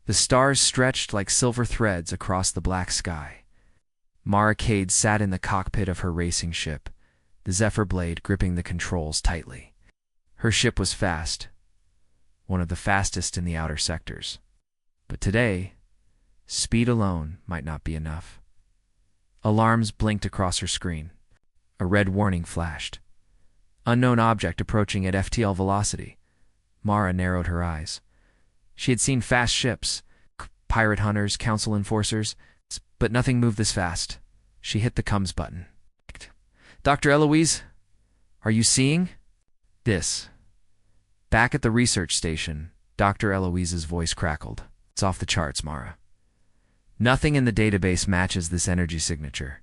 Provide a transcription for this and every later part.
The stars stretched like silver threads across the black sky. Mara Cade sat in the cockpit of her racing ship, the Zephyr blade gripping the controls tightly. Her ship was fast, one of the fastest in the outer sectors. But today, speed alone might not be enough. Alarms blinked across her screen. A red warning flashed. Unknown object approaching at FTL velocity. Mara narrowed her eyes. She had seen fast ships, pirate hunters, council enforcers, but nothing moved this fast. She hit the comms button. Dr. Eloise, are you seeing this? Back at the research station, Dr. Eloise's voice crackled. It's off the charts, Mara. Nothing in the database matches this energy signature.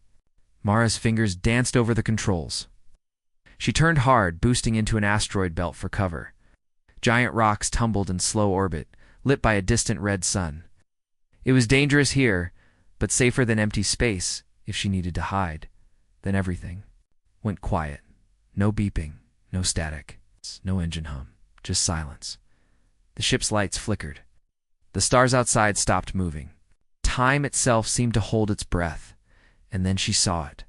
Mara's fingers danced over the controls. She turned hard, boosting into an asteroid belt for cover. Giant rocks tumbled in slow orbit, lit by a distant red sun. It was dangerous here, but safer than empty space if she needed to hide. Then everything went quiet. No beeping, no static, no engine hum, just silence. The ship's lights flickered. The stars outside stopped moving. Time itself seemed to hold its breath, and then she saw it.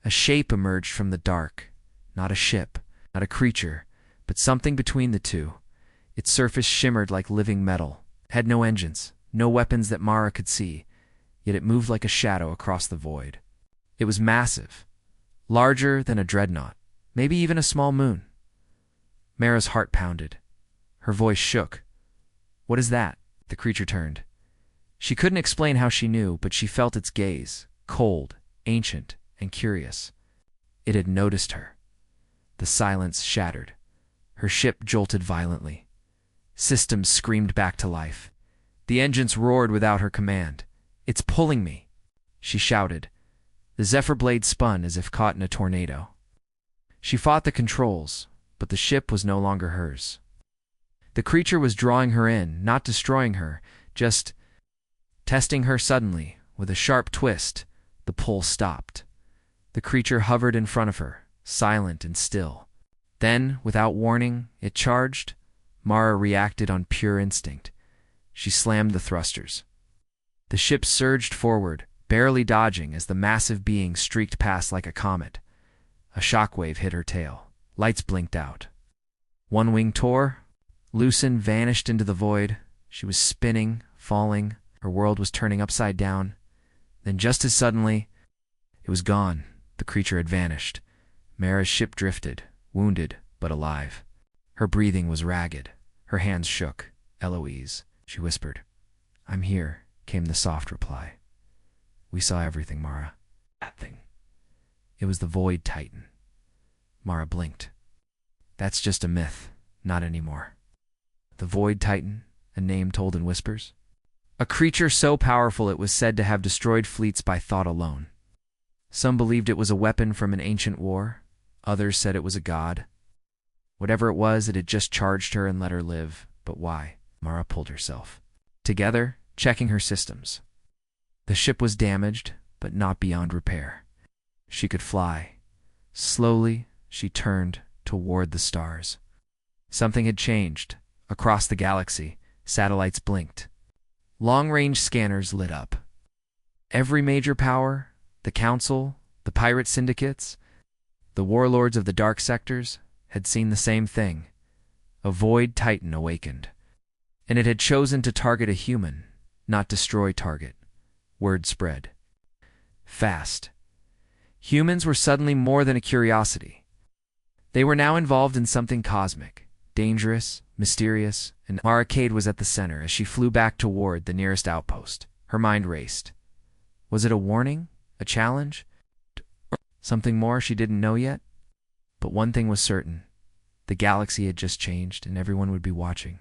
A shape emerged from the dark. Not a ship, not a creature, but something between the two. Its surface shimmered like living metal, had no engines, no weapons that Mara could see, yet it moved like a shadow across the void. It was massive, larger than a dreadnought, maybe even a small moon. Mara's heart pounded. Her voice shook. What is that? The creature turned. She couldn't explain how she knew, but she felt its gaze, cold, ancient, and curious. It had noticed her. The silence shattered. Her ship jolted violently. Systems screamed back to life. The engines roared without her command. It's pulling me, she shouted. The Zephyr blade spun as if caught in a tornado. She fought the controls, but the ship was no longer hers. The creature was drawing her in, not destroying her, just testing her. Suddenly, with a sharp twist, the pull stopped. The creature hovered in front of her, silent and still. Then, without warning, it charged. Mara reacted on pure instinct. She slammed the thrusters. The ship surged forward, barely dodging as the massive being streaked past like a comet. A shockwave hit her tail. Lights blinked out. One wing tore, loosened, vanished into the void. She was spinning, falling. Her world was turning upside down. Then just as suddenly, it was gone. The creature had vanished. Mara's ship drifted, wounded but alive. Her breathing was ragged. Her hands shook. Eloise, she whispered. I'm here, came the soft reply. We saw everything, Mara. That thing. It was the Void Titan. Mara blinked. That's just a myth. Not anymore. The Void Titan, a name told in whispers. A creature so powerful it was said to have destroyed fleets by thought alone. Some believed it was a weapon from an ancient war. Others said it was a god. Whatever it was, it had just charged her and let her live. But why? Mara pulled herself together, checking her systems. The ship was damaged, but not beyond repair. She could fly. Slowly, she turned toward the stars. Something had changed. Across the galaxy, satellites blinked. Long-range scanners lit up. Every major power, the Council, the pirate syndicates, the warlords of the dark sectors, had seen the same thing. A Void Titan awakened. And it had chosen to target a human, not destroy target. Word spread. Fast. Humans were suddenly more than a curiosity. They were now involved in something cosmic, dangerous, mysterious, and Mara Cade was at the center as she flew back toward the nearest outpost. Her mind raced. Was it a warning? A challenge? Something more she didn't know yet? But one thing was certain. The galaxy had just changed, and everyone would be watching.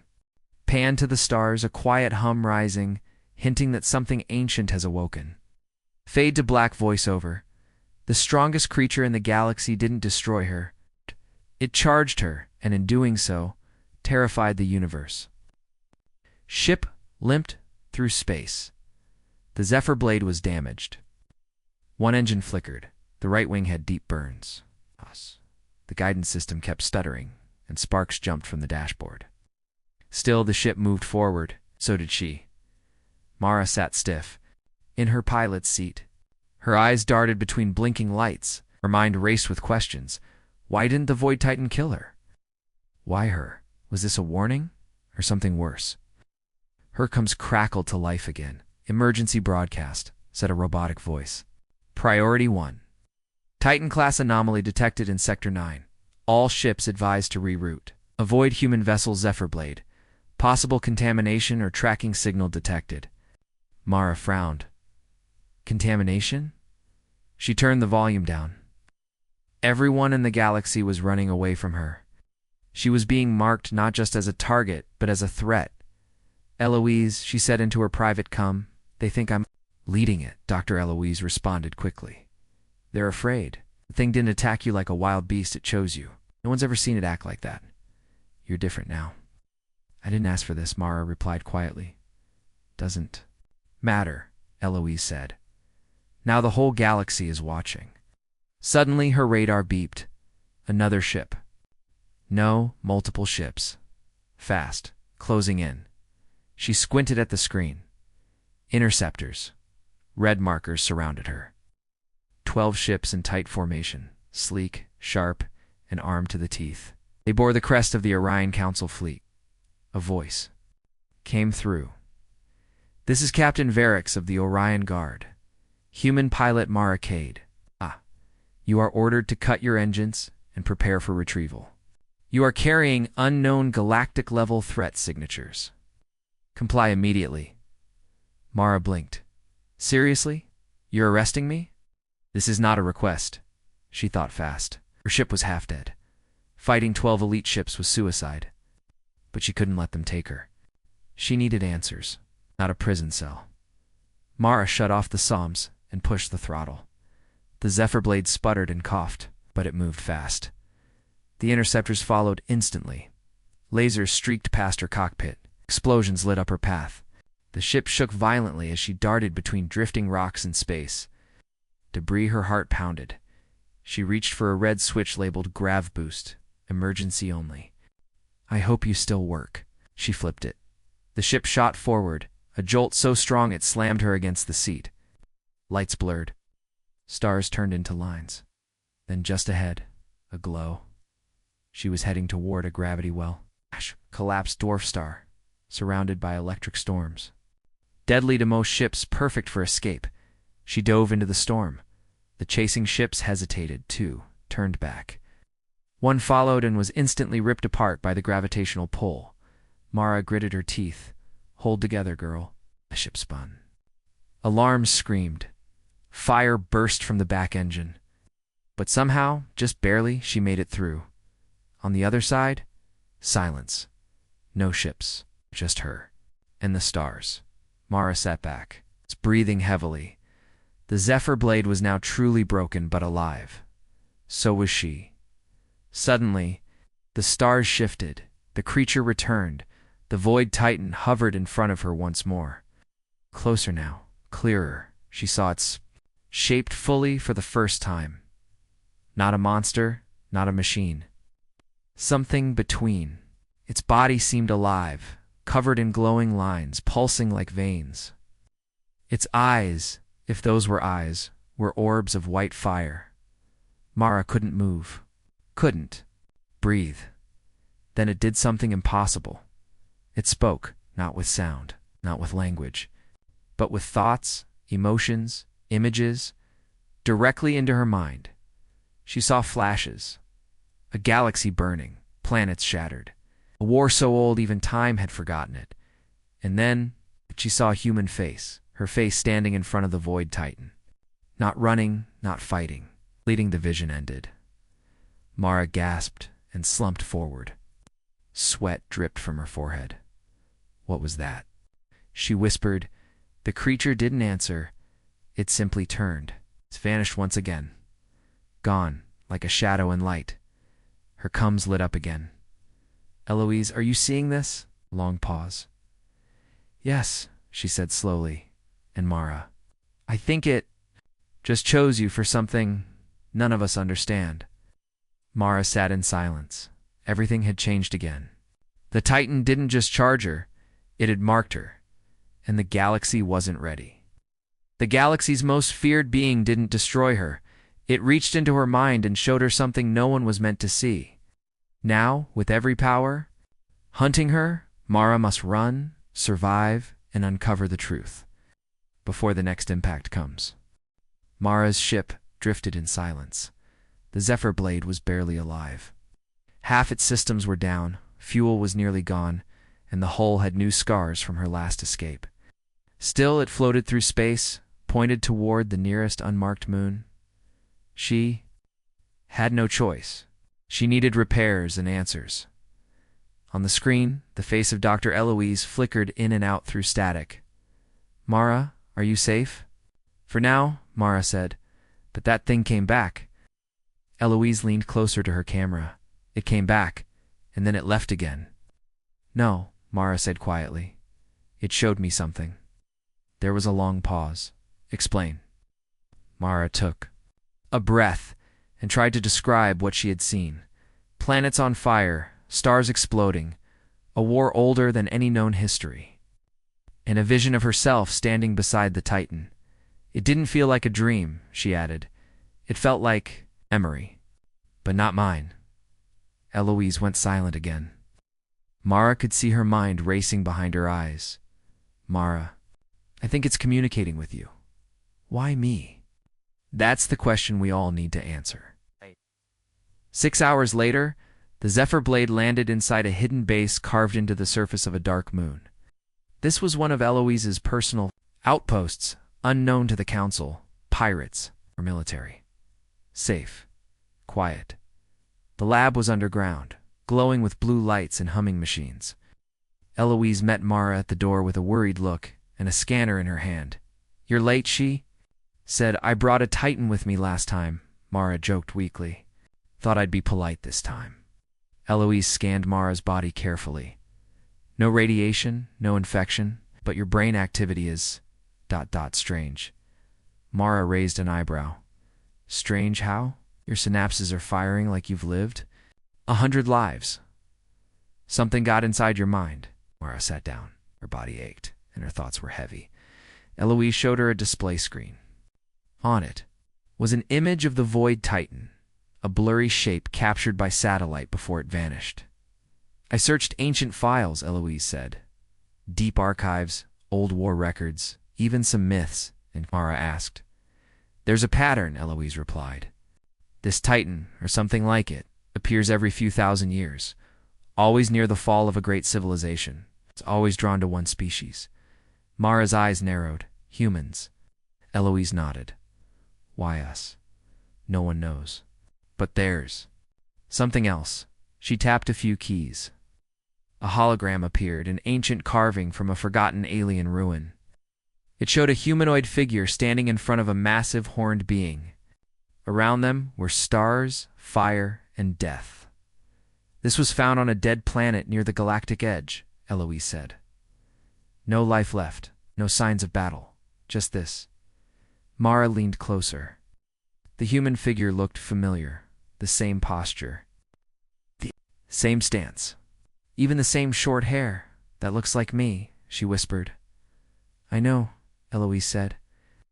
Pan to the stars, a quiet hum rising, hinting that something ancient has awoken. Fade to black voiceover. The strongest creature in the galaxy didn't destroy her. It charged her, and in doing so, terrified the universe. Ship limped through space. The Zephyr blade was damaged. One engine flickered. The right wing had deep burns. The guidance system kept stuttering, and sparks jumped from the dashboard. Still, the ship moved forward. So did she. Mara sat stiff, in her pilot's seat. Her eyes darted between blinking lights. Her mind raced with questions. Why didn't the Void Titan kill her? Why her? Was this a warning? Or something worse? Her comes crackled to life again. Emergency broadcast, said a robotic voice. Priority 1. Titan-class anomaly detected in Sector 9. All ships advised to reroute. Avoid human vessel Zephyrblade. Possible contamination or tracking signal detected. Mara frowned. Contamination? She turned the volume down. Everyone in the galaxy was running away from her. She was being marked not just as a target, but as a threat. Eloise, she said into her private cum, they think I'm leading it, Dr. Eloise responded quickly. They're afraid. The thing didn't attack you like a wild beast, it chose you. No one's ever seen it act like that. You're different now. I didn't ask for this, Mara replied quietly. Doesn't matter, Eloise said. Now the whole galaxy is watching. Suddenly her radar beeped. Another ship. No, multiple ships. Fast, closing in. She squinted at the screen. Interceptors. Red markers surrounded her. 12 ships in tight formation, sleek, sharp, and armed to the teeth. They bore the crest of the Orion Council fleet. A voice came through. This is Captain Varix of the Orion Guard. Human pilot Mara Cade. You are ordered to cut your engines and prepare for retrieval. You are carrying unknown galactic-level threat signatures. Comply immediately. Mara blinked. Seriously? You're arresting me? This is not a request. She thought fast. Her ship was half dead. Fighting 12 elite ships was suicide. But she couldn't let them take her. She needed answers, not a prison cell. Mara shut off the SOMs and pushed the throttle. The Zephyrblade sputtered and coughed, but it moved fast. The interceptors followed instantly. Lasers streaked past her cockpit. Explosions lit up her path. The ship shook violently as she darted between drifting rocks in space. Debris her heart pounded. She reached for a red switch labeled Grav Boost, emergency only. I hope you still work. She flipped it. The ship shot forward, a jolt so strong it slammed her against the seat. Lights blurred. Stars turned into lines. Then just ahead, a glow. She was heading toward a gravity well. Collapsed dwarf star, surrounded by electric storms. Deadly to most ships, perfect for escape. She dove into the storm. The chasing ships hesitated, too, turned back. One followed and was instantly ripped apart by the gravitational pull. Mara gritted her teeth. Hold together, girl. The ship spun. Alarms screamed. Fire burst from the back engine. But somehow, just barely, she made it through. On the other side, silence. No ships, just her. And the stars. Mara sat back, breathing heavily. The Zephyrblade was now truly broken but alive. So was she. Suddenly, the stars shifted. The creature returned. The Void Titan hovered in front of her once more. Closer now, clearer. She saw its shaped fully for the first time. Not a monster, not a machine. Something between. Its body seemed alive, covered in glowing lines, pulsing like veins. Its eyes, if those were eyes, were orbs of white fire. Mara couldn't move. Couldn't breathe. Then it did something impossible. It spoke, not with sound, not with language, but with thoughts, emotions, images, directly into her mind. She saw flashes. A galaxy burning, planets shattered. A war so old even time had forgotten it. And then she saw a human face, her face standing in front of the Void Titan. Not running, not fighting. Leading the vision ended. Mara gasped and slumped forward. Sweat dripped from her forehead. What was that? She whispered. The creature didn't answer. It simply turned. It vanished once again. Gone, like a shadow in light. Her cums lit up again. Eloise, are you seeing this? Long pause. Yes, she said slowly. And Mara, I think it just chose you for something none of us understand. Mara sat in silence. Everything had changed again. The Titan didn't just charge her, it had marked her. and the galaxy wasn't ready. The galaxy's most feared being didn't destroy her. It reached into her mind and showed her something no one was meant to see. Now, with every power hunting her, Mara must run, survive, and uncover the truth before the next impact comes. Mara's ship drifted in silence. The Zephyr blade was barely alive. Half its systems were down, fuel was nearly gone, and the hull had new scars from her last escape. Still, it floated through space, pointed toward the nearest unmarked moon. She had no choice. She needed repairs and answers. On the screen, the face of Dr. Eloise flickered in and out through static. "Mara, are you safe?" "For now," Mara said, "but that thing came back." Eloise leaned closer to her camera. "It came back, and then it left again." "No," Mara said quietly. "It showed me something." There was a long pause. "Explain." Mara took a breath and tried to describe what she had seen. Planets on fire, stars exploding, a war older than any known history, and a vision of herself standing beside the Titan. "It didn't feel like a dream," she added. "It felt like memory, but not mine." Eloise went silent again. Mara could see her mind racing behind her eyes. "Mara, I think it's communicating with you. Why me?" That's the question we all need to answer. 6 hours later, the Zephyr blade landed inside a hidden base carved into the surface of a dark moon. This was one of Eloise's personal outposts, unknown to the Council, pirates, or military. Safe. Quiet. The lab was underground, glowing with blue lights and humming machines. Eloise met Mara at the door with a worried look and a scanner in her hand. "You're late," she said. "I brought a Titan with me last time," Mara joked weakly. "Thought I'd be polite this time." Eloise scanned Mara's body carefully. "No radiation, no infection, but your brain activity is... strange." Mara raised an eyebrow. "Strange how? Your synapses are firing like you've lived 100 lives." "Something got inside your mind." Mara sat down. Her body ached, and her thoughts were heavy. Eloise showed her a display screen. On it was an image of the Void Titan, a blurry shape captured by satellite before it vanished. "I searched ancient files," Eloise said. "Deep archives, old war records, even some myths," and Mara asked. "There's a pattern," Eloise replied. "This Titan, or something like it, appears every few thousand years, always near the fall of a great civilization. It's always drawn to one species." Mara's eyes narrowed. "Humans." Eloise nodded. "Why us? No one knows. But there's something else." She tapped a few keys. A hologram appeared, an ancient carving from a forgotten alien ruin. It showed a humanoid figure standing in front of a massive horned being. Around them were stars, fire, and death. "This was found on a dead planet near the galactic edge," Eloise said. "No life left, no signs of battle, just this." Mara leaned closer. The human figure looked familiar, the same posture, the same stance, even the same short hair. "That looks like me," she whispered. "I know," Eloise said.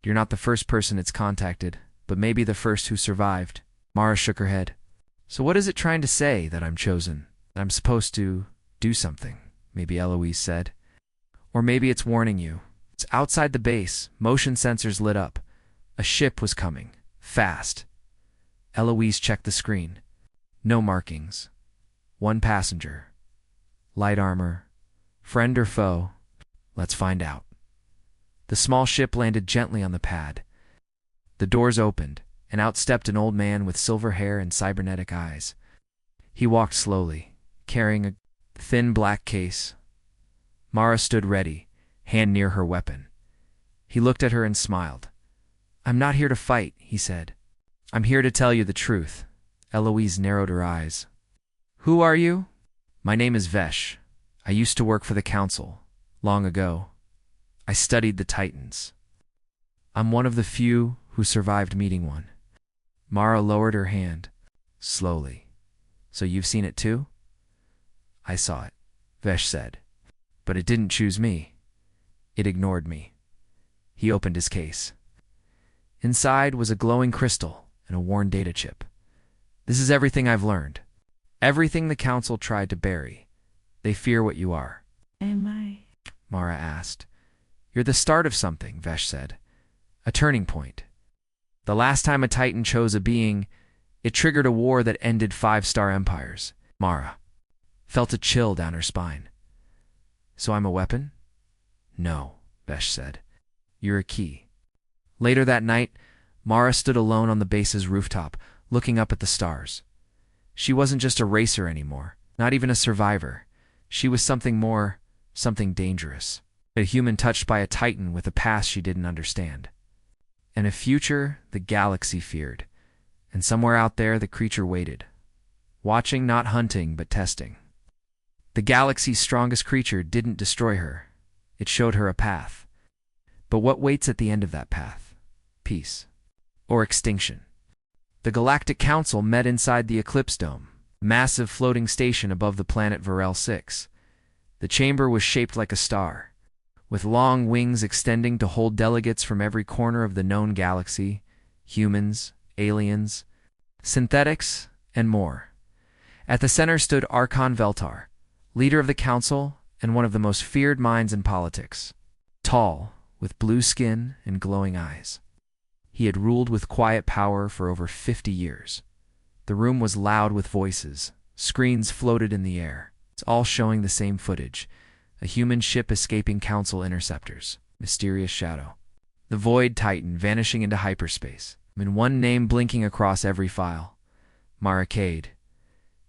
"You're not the first person it's contacted, but maybe the first who survived." Mara shook her head. "So what is it trying to say, that I'm chosen? That I'm supposed to do something?" maybe Eloise said. "Or maybe it's warning you." It's outside the base, motion sensors lit up. A ship was coming, fast. Eloise checked the screen. No markings. One passenger. Light armor. Friend or foe? Let's find out. The small ship landed gently on the pad. The doors opened, and out stepped an old man with silver hair and cybernetic eyes. He walked slowly, carrying a thin black case. Mara stood ready, hand near her weapon. He looked at her and smiled. "I'm not here to fight," he said. "I'm here to tell you the truth." Eloise narrowed her eyes. "Who are you?" "My name is Vesh. I used to work for the Council, long ago. I studied the Titans. I'm one of the few who survived meeting one." Mara lowered her hand, slowly. "So you've seen it too?" "I saw it," Vesh said. "But it didn't choose me." It ignored me. He opened his case. Inside was a glowing crystal and a worn data chip. This is everything I've learned. Everything the Council tried to bury. They fear what you are. Am I? Mara asked. You're the start of something, Vesh said. A turning point. The last time a Titan chose a being, it triggered a war that ended 5-star empires. Mara felt a chill down her spine. So I'm a weapon? No, Vesh said. You're a key. Later that night, Mara stood alone on the base's rooftop, looking up at the stars. She wasn't just a racer anymore, not even a survivor. She was something more, something dangerous. A human touched by a Titan with a past she didn't understand. And a future the galaxy feared. And somewhere out there the creature waited. Watching, not hunting, but testing. The galaxy's strongest creature didn't destroy her. It showed her a path. But what waits at the end of that path? Peace. Or extinction. The Galactic Council met inside the Eclipse Dome, massive floating station above the planet Varel 6. The chamber was shaped like a star, with long wings extending to hold delegates from every corner of the known galaxy, humans, aliens, synthetics, and more. At the center stood Archon Veltar, leader of the Council and one of the most feared minds in politics. Tall, with blue skin and glowing eyes. He had ruled with quiet power for over 50 years. The room was loud with voices. Screens floated in the air. It's all showing the same footage. A human ship escaping Council interceptors. Mysterious shadow. The Void Titan vanishing into hyperspace. And one name blinking across every file. Mara Cade.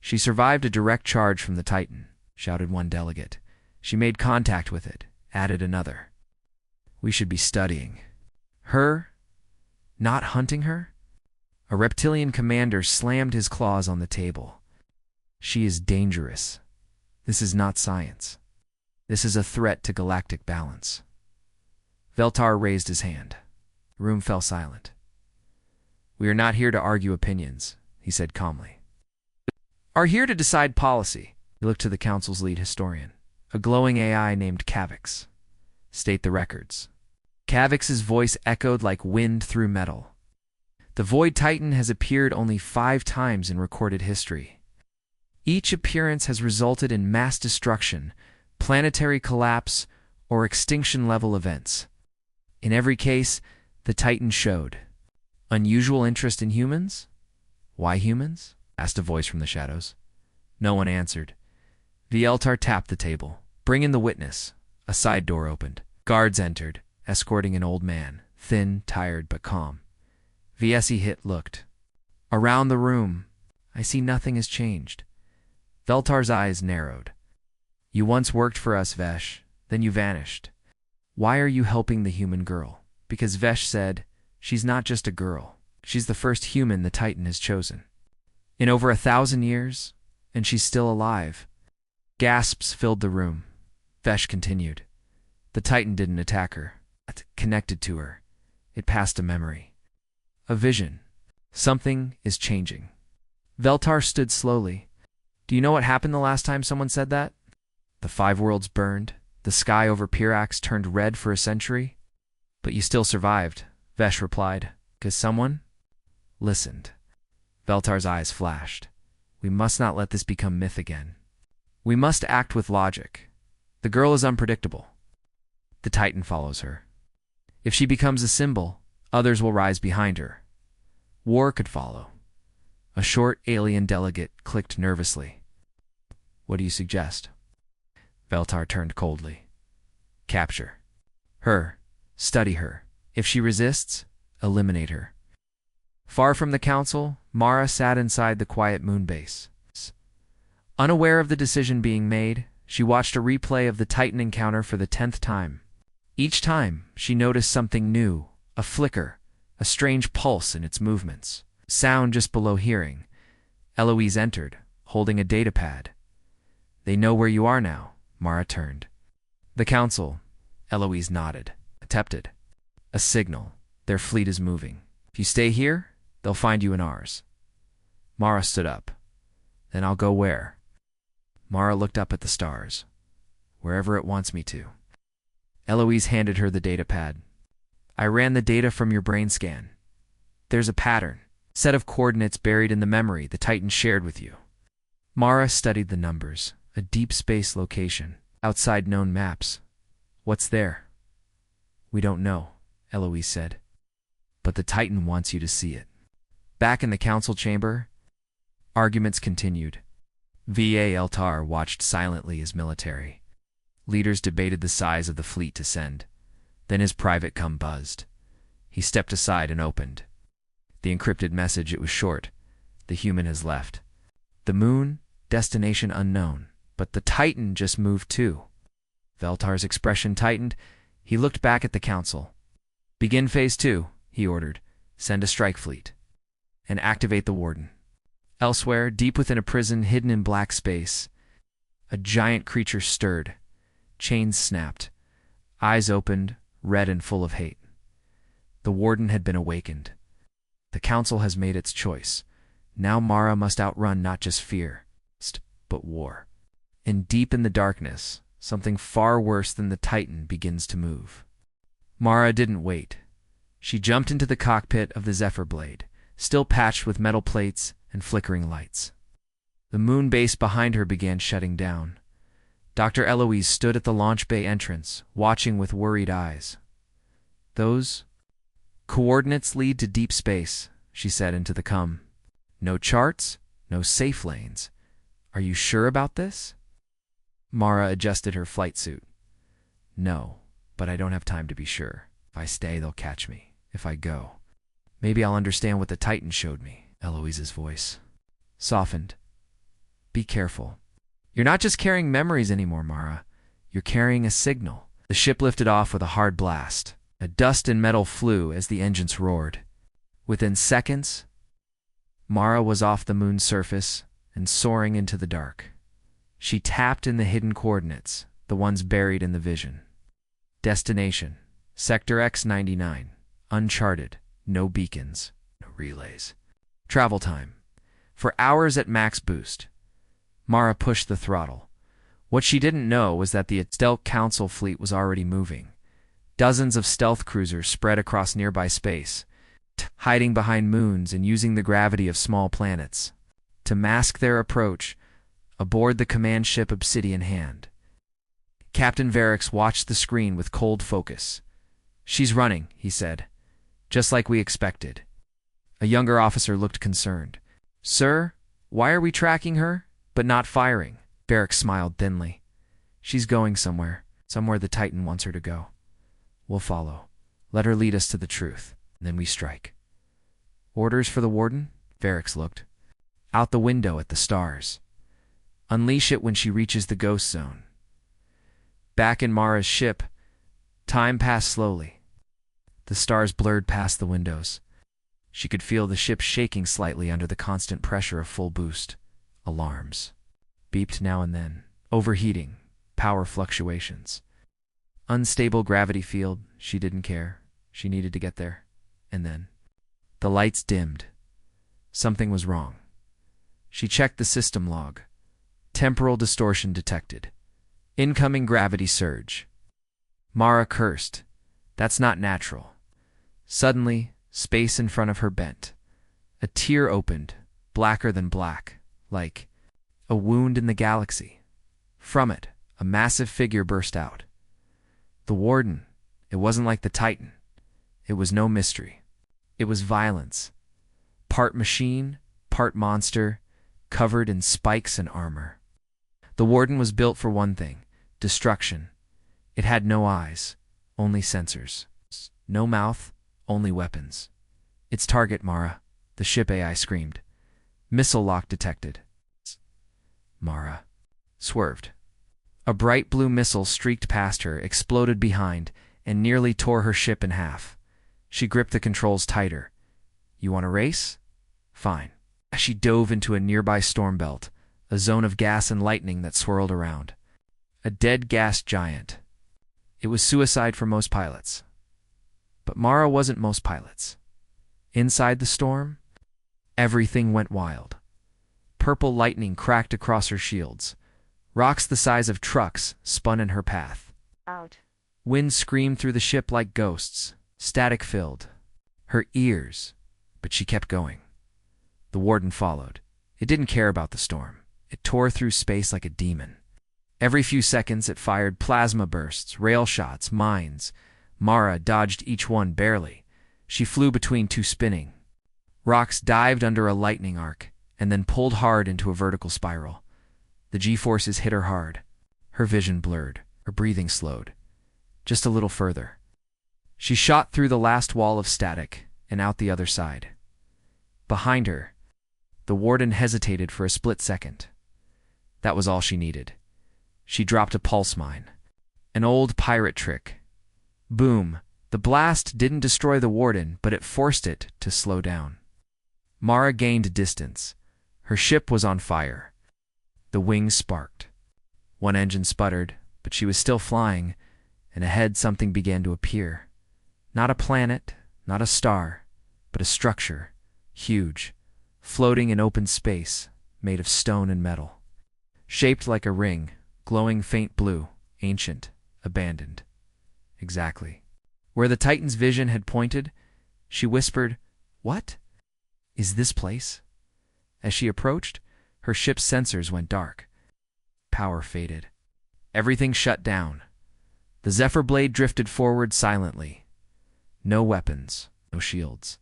She survived a direct charge from the Titan, shouted one delegate. She made contact with it, added another. We should be studying. Her? Not hunting her? A reptilian commander slammed his claws on the table. She is dangerous. This is not science. This is a threat to galactic balance. Veltar raised his hand. The room fell silent. We are not here to argue opinions, he said calmly. Are here to decide policy. He looked to the Council's lead historian, a glowing AI named Kavix. State the records. Kavix's voice echoed like wind through metal. The Void Titan has appeared only 5 times in recorded history. Each appearance has resulted in mass destruction, planetary collapse, or extinction-level events. In every case, the Titan showed. Unusual interest in humans? Why humans? Asked a voice from the shadows. No one answered. Vieltar tapped the table. Bring in the witness. A side door opened. Guards entered, escorting an old man, thin, tired, but calm. Viesi Hit looked. Around the room, I see nothing has changed. Veltar's eyes narrowed. You once worked for us, Vesh, then you vanished. Why are you helping the human girl? Because Vesh said, she's not just a girl. She's the first human the Titan has chosen. In over 1,000 years, and she's still alive. Gasps filled the room. Vesh continued. The Titan didn't attack her. It connected to her. It passed a memory. A vision. Something is changing. Veltar stood slowly. Do you know what happened the last time someone said that? The 5 worlds burned. The sky over Pirax turned red for a century. But you still survived, Vesh replied. 'Cause someone listened. Veltar's eyes flashed. We must not let this become myth again. We must act with logic. The girl is unpredictable. The Titan follows her. If she becomes a symbol, others will rise behind her. War could follow. A short alien delegate clicked nervously. What do you suggest? Veltar turned coldly. Capture her. Study her. If she resists, eliminate her. Far from the Council, Mara sat inside the quiet moonbase. Unaware of the decision being made, she watched a replay of the Titan encounter for the 10th time. Each time, she noticed something new, a flicker, a strange pulse in its movements. Sound just below hearing. Eloise entered, holding a datapad. They know where you are now, Mara turned. The Council, Eloise nodded. Accepted. A signal. Their fleet is moving. If you stay here, they'll find you in ours. Mara stood up. Then I'll go where? Mara looked up at the stars. Wherever it wants me to. Eloise handed her the data pad. I ran the data from your brain scan. There's a pattern, set of coordinates buried in the memory the Titan shared with you. Mara studied the numbers, a deep space location, outside known maps. What's there? We don't know, Eloise said. But the Titan wants you to see it. Back in the council chamber, arguments continued. Va Eltar watched silently as military leaders debated the size of the fleet to send. Then his private cum buzzed. He stepped aside and opened the encrypted message. It was short. The human has left. The moon, destination unknown. But the Titan just moved too. Veltar's expression tightened. He looked back at the council. Begin phase 2, he ordered. Send a strike fleet. And activate the warden. Elsewhere, deep within a prison hidden in black space, a giant creature stirred. Chains snapped. Eyes opened, red and full of hate. The warden had been awakened. The council has made its choice. Now Mara must outrun not just fear, but war. And deep in the darkness, something far worse than the Titan begins to move. Mara didn't wait. She jumped into the cockpit of the Zephyr Blade, still patched with metal plates and flickering lights. The moon base behind her began shutting down. Dr. Eloise stood at the launch bay entrance, watching with worried eyes. Those coordinates lead to deep space, she said into the cum. No charts, no safe lanes. Are you sure about this? Mara adjusted her flight suit. No, but I don't have time to be sure. If I stay, they'll catch me. If I go, maybe I'll understand what the Titan showed me. Eloise's voice softened. Be careful. You're not just carrying memories anymore, Mara. You're carrying a signal. The ship lifted off with a hard blast. A dust and metal flew as the engines roared. Within seconds, Mara was off the moon's surface and soaring into the dark. She tapped in the hidden coordinates, the ones buried in the vision. Destination, Sector X-99. Uncharted. No beacons. No relays. Travel time. For hours at max boost. Mara pushed the throttle. What she didn't know was that the stealth council fleet was already moving. Dozens of stealth cruisers spread across nearby space, hiding behind moons and using the gravity of small planets to mask their approach aboard the command ship Obsidian Hand. Captain Varix watched the screen with cold focus. She's running, he said. Just like we expected. A younger officer looked concerned. Sir, why are we tracking her, but not firing? Varix smiled thinly. She's going somewhere the Titan wants her to go. We'll follow. Let her lead us to the truth. Then we strike. Orders for the warden? Varix looked out the window at the stars. Unleash it when she reaches the ghost zone. Back in Mara's ship, time passed slowly. The stars blurred past the windows. She could feel the ship shaking slightly under the constant pressure of full boost. Alarms beeped now and then. Overheating, power fluctuations. Unstable gravity field. She didn't care. She needed to get there. And then the lights dimmed. Something was wrong. She checked the system log. Temporal distortion detected. Incoming gravity surge. Mara cursed. That's not natural. Suddenly, space in front of her bent. A tear opened, blacker than black, like a wound in the galaxy. From it, a massive figure burst out. The warden. It wasn't like the Titan. It was no mystery. It was violence. Part machine, part monster, covered in spikes and armor. The warden was built for one thing, destruction. It had no eyes, only sensors. No mouth, only weapons. Its target, Mara, the ship AI screamed. Missile lock detected. Mara swerved. A bright blue missile streaked past her, exploded behind, and nearly tore her ship in half. She gripped the controls tighter. You want to race? Fine. She dove into a nearby storm belt, a zone of gas and lightning that swirled around. A dead gas giant. It was suicide for most pilots. But Mara wasn't most pilots. Inside the storm, everything went wild. Purple lightning cracked across her shields. Rocks the size of trucks spun in her path. Out. Wind screamed through the ship like ghosts. Static filled her ears, but she kept going. The warden followed. It didn't care about the storm. It tore through space like a demon. Every few seconds it fired plasma bursts, rail shots, mines. Mara dodged each one barely. She flew between two spinning rocks, dived under a lightning arc, and then pulled hard into a vertical spiral. The G-forces hit her hard. Her vision blurred. Her breathing slowed. Just a little further. She shot through the last wall of static and out the other side. Behind her, the warden hesitated for a split second. That was all she needed. She dropped a pulse mine. An old pirate trick. Boom. The blast didn't destroy the warden, but it forced it to slow down. Mara gained distance. Her ship was on fire. The wings sparked. One engine sputtered, but she was still flying, and ahead something began to appear. Not a planet, not a star, but a structure, huge, floating in open space, made of stone and metal. Shaped like a ring, glowing faint blue, ancient, abandoned. Exactly. Where the Titan's vision had pointed, she whispered, "What is this place?" As she approached, her ship's sensors went dark. Power faded. Everything shut down. The Zephyr blade drifted forward silently. No weapons, no shields,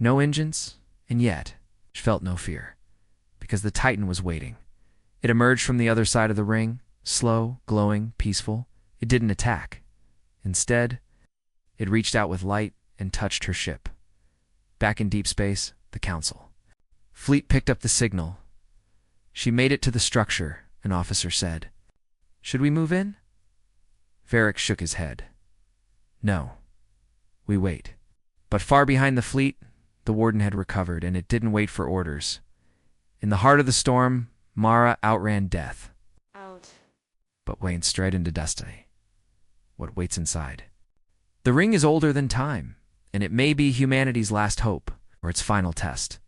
no engines, and yet she felt no fear, because the Titan was waiting. It emerged from the other side of the ring, slow, glowing, peaceful. It didn't attack. Instead, it reached out with light and touched her ship. Back in deep space, the Council. Fleet picked up the signal. She made it to the structure, an officer said. "Should we move in?" Varric shook his head. "No. We wait." But far behind the fleet, the warden had recovered, and it didn't wait for orders. In the heart of the storm, Mara outran death. Out. But went straight into destiny. What waits inside? The ring is older than time, and it may be humanity's last hope, or its final test.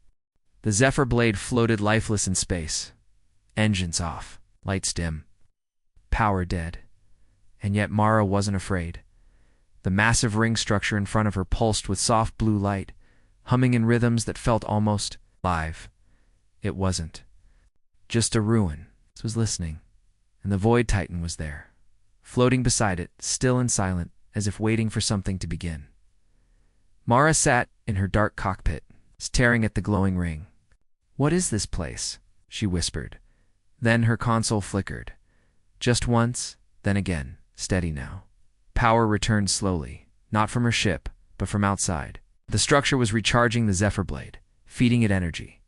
The Zephyr blade floated lifeless in space. Engines off, lights dim, power dead. And yet Mara wasn't afraid. The massive ring structure in front of her pulsed with soft blue light, humming in rhythms that felt almost live. It wasn't. Just a ruin. It was listening, and the Void Titan was there, floating beside it, still and silent, as if waiting for something to begin. Mara sat in her dark cockpit, staring at the glowing ring. "What is this place?" she whispered. Then her console flickered. Just once, then again, steady now. Power returned slowly, not from her ship, but from outside. The structure was recharging the Zephyr blade, feeding it energy.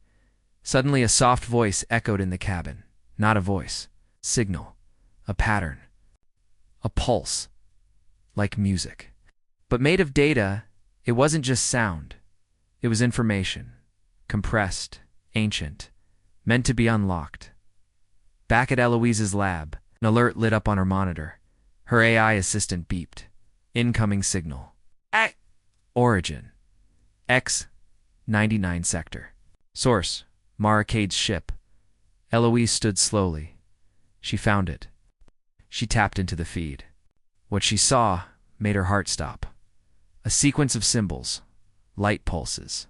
Suddenly a soft voice echoed in the cabin. Not a voice. Signal. A pattern. A pulse. Like music. But made of data, it wasn't just sound. It was information. Compressed. Ancient. Meant to be unlocked. Back at Eloise's lab, an alert lit up on her monitor. Her AI assistant beeped. Incoming signal. Origin. X-99 sector. Source. Maracade's ship. Eloise stood slowly. She found it. She tapped into the feed. What she saw made her heart stop. A sequence of symbols. Light pulses.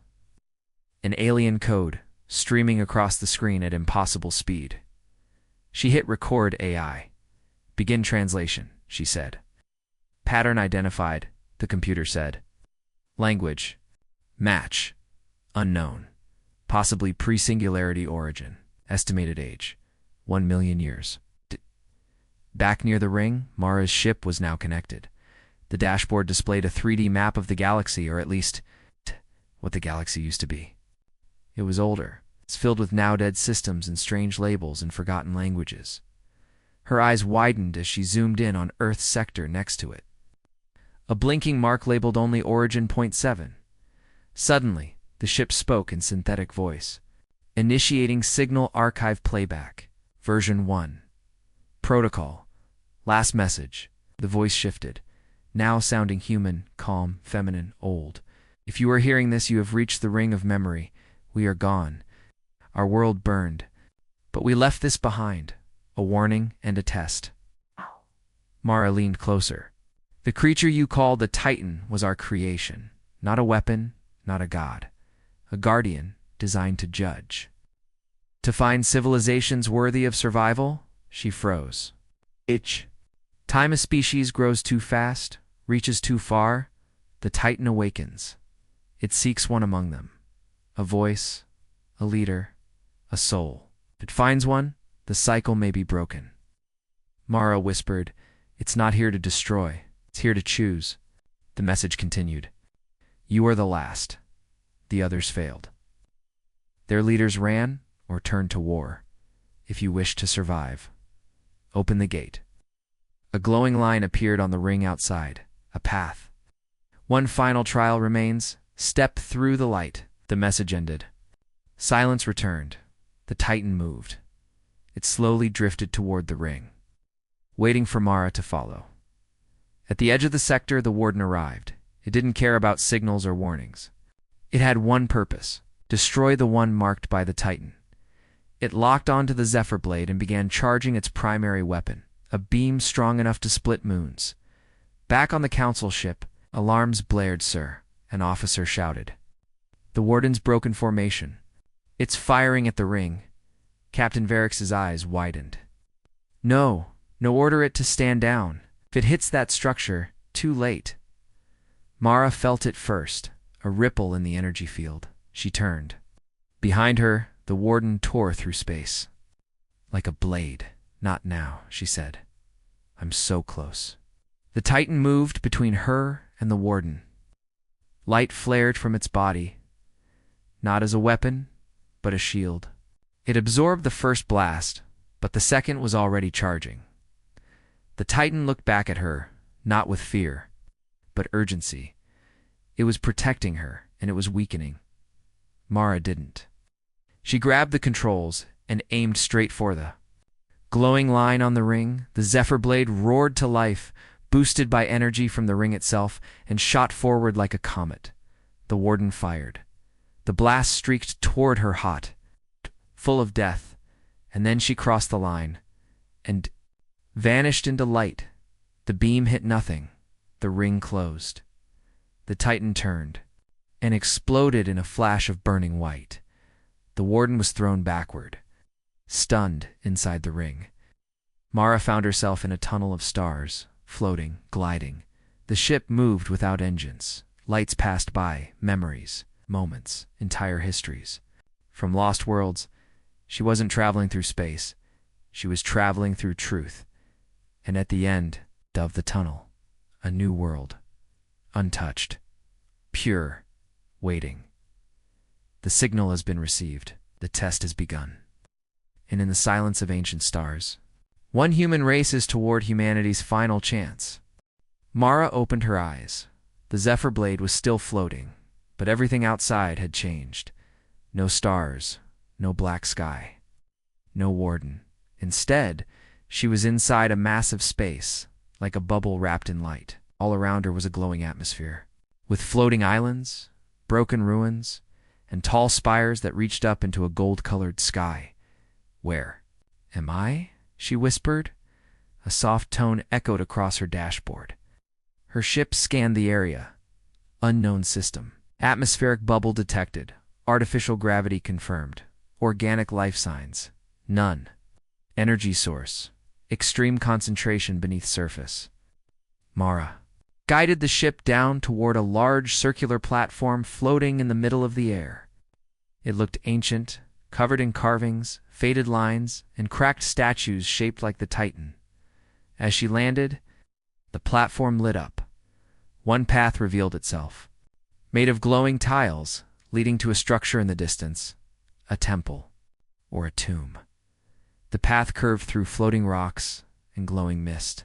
An alien code streaming across the screen at impossible speed. She hit record AI. Begin translation, she said. Pattern identified, the computer said. Language. Match. Unknown. Possibly pre-singularity origin. Estimated age. 1 million years. Back near the ring, Mara's ship was now connected. The dashboard displayed a 3D map of the galaxy, or at least what the galaxy used to be. It was older. It's filled with now-dead systems and strange labels and forgotten languages. Her eyes widened as she zoomed in on Earth's sector next to it. A blinking mark labeled only Origin .7. Suddenly, the ship spoke in synthetic voice. Initiating signal archive playback. Version 1. Protocol. Last message. The voice shifted, now sounding human, calm, feminine, old. If you are hearing this, you have reached the ring of memory. We are gone. Our world burned. But we left this behind. A warning and a test. Mara leaned closer. The creature you call the Titan was our creation, not a weapon, not a god. A guardian designed to judge. To find civilizations worthy of survival, she froze. Time a species grows too fast, reaches too far, the Titan awakens. It seeks one among them. A voice, a leader, a soul. If it finds one, the cycle may be broken. Mara whispered, "It's not here to destroy, it's here to choose." The message continued. "You are the last. The others failed. Their leaders ran or turned to war. If you wish to survive, open the gate." A glowing line appeared on the ring outside, a path. "One final trial remains. Step through the light." The message ended. Silence returned. The Titan moved. It slowly drifted toward the ring, waiting for Mara to follow. At the edge of the sector, the warden arrived. It didn't care about signals or warnings. It had one purpose: destroy the one marked by the Titan. It locked onto the Zephyr blade and began charging its primary weapon, a beam strong enough to split moons. Back on the council ship, alarms blared, "Sir," an officer shouted. The warden's broken formation. "It's firing at the ring." Captain Varix's eyes widened. No, order it to stand down. If it hits that structure, too late." Mara felt it first, a ripple in the energy field. She turned. Behind her, the warden tore through space. "Like a blade. Not now," she said. "I'm so close." The Titan moved between her and the warden. Light flared from its body, not as a weapon, but a shield. It absorbed the first blast, but the second was already charging. The Titan looked back at her, not with fear, but urgency. It was protecting her, and it was weakening. Mara didn't. She grabbed the controls and aimed straight for the glowing line on the ring. The Zephyr blade roared to life, boosted by energy from the ring itself, and shot forward like a comet. The warden fired. The blast streaked toward her hot, full of death, and then she crossed the line and vanished into light. The beam hit nothing. The ring closed. The Titan turned and exploded in a flash of burning white. The warden was thrown backward, stunned inside the ring. Mara found herself in a tunnel of stars, floating, gliding. The ship moved without engines. Lights passed by, memories, moments, entire histories. From lost worlds, she wasn't traveling through space. She was traveling through truth. And at the end of the tunnel, a new world, untouched, pure, waiting. The signal has been received. The test has begun. And in the silence of ancient stars, one human race is toward humanity's final chance. Mara opened her eyes. The Zephyr blade was still floating, but everything outside had changed. No stars, no black sky, no warden. Instead, she was inside a massive space, like a bubble wrapped in light. All around her was a glowing atmosphere, with floating islands, broken ruins, and tall spires that reached up into a gold-colored sky. "Where am I?" she whispered. A soft tone echoed across her dashboard. Her ship scanned the area. Unknown system. Atmospheric bubble detected. Artificial gravity confirmed. Organic life signs. None. Energy source. Extreme concentration beneath surface. Mara guided the ship down toward a large circular platform floating in the middle of the air. It looked ancient, covered in carvings, faded lines, and cracked statues shaped like the Titan. As she landed, the platform lit up. One path revealed itself, made of glowing tiles, leading to a structure in the distance, a temple or a tomb. The path curved through floating rocks and glowing mist.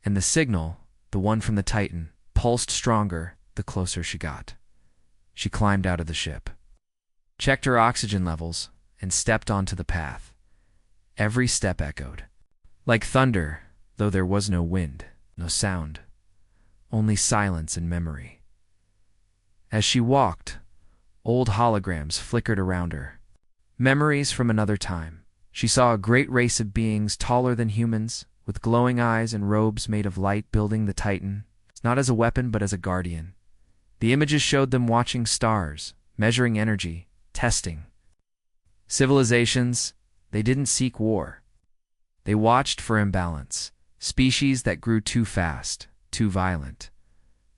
And the signal, the one from the Titan, pulsed stronger the closer she got. She climbed out of the ship, checked her oxygen levels, and stepped onto the path. Every step echoed, like thunder, though there was no wind, no sound, only silence and memory. As she walked, old holograms flickered around her. Memories from another time. She saw a great race of beings taller than humans, with glowing eyes and robes made of light, building the Titan, not as a weapon but as a guardian. The images showed them watching stars, measuring energy, testing. Civilizations, they didn't seek war. They watched for imbalance, species that grew too fast, too violent.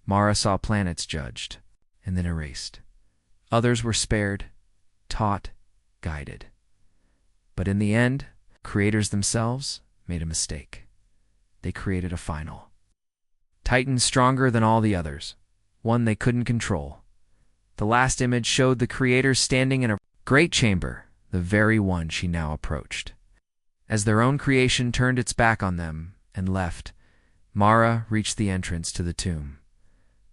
Mara saw planets judged, and then erased. Others were spared, taught, guided. But in the end, creators themselves made a mistake. They created a final Titan stronger than all the others, one they couldn't control. The last image showed the creators standing in a great chamber, the very one she now approached. As their own creation turned its back on them and left, Mara reached the entrance to the tomb.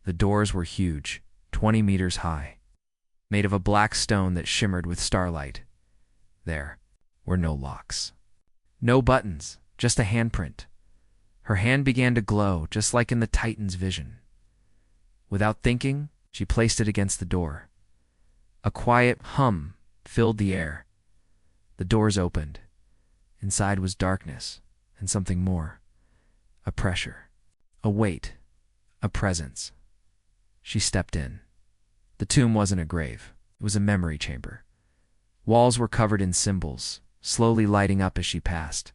The doors were huge, 20 meters high, made of a black stone that shimmered with starlight. There were no locks, no buttons, just a handprint. Her hand began to glow, just like in the Titan's vision. Without thinking, she placed it against the door. A quiet hum filled the air. The doors opened. Inside was darkness, and something more. A pressure, a weight, a presence. She stepped in. The tomb wasn't a grave. It was a memory chamber. Walls were covered in symbols, slowly lighting up as she passed.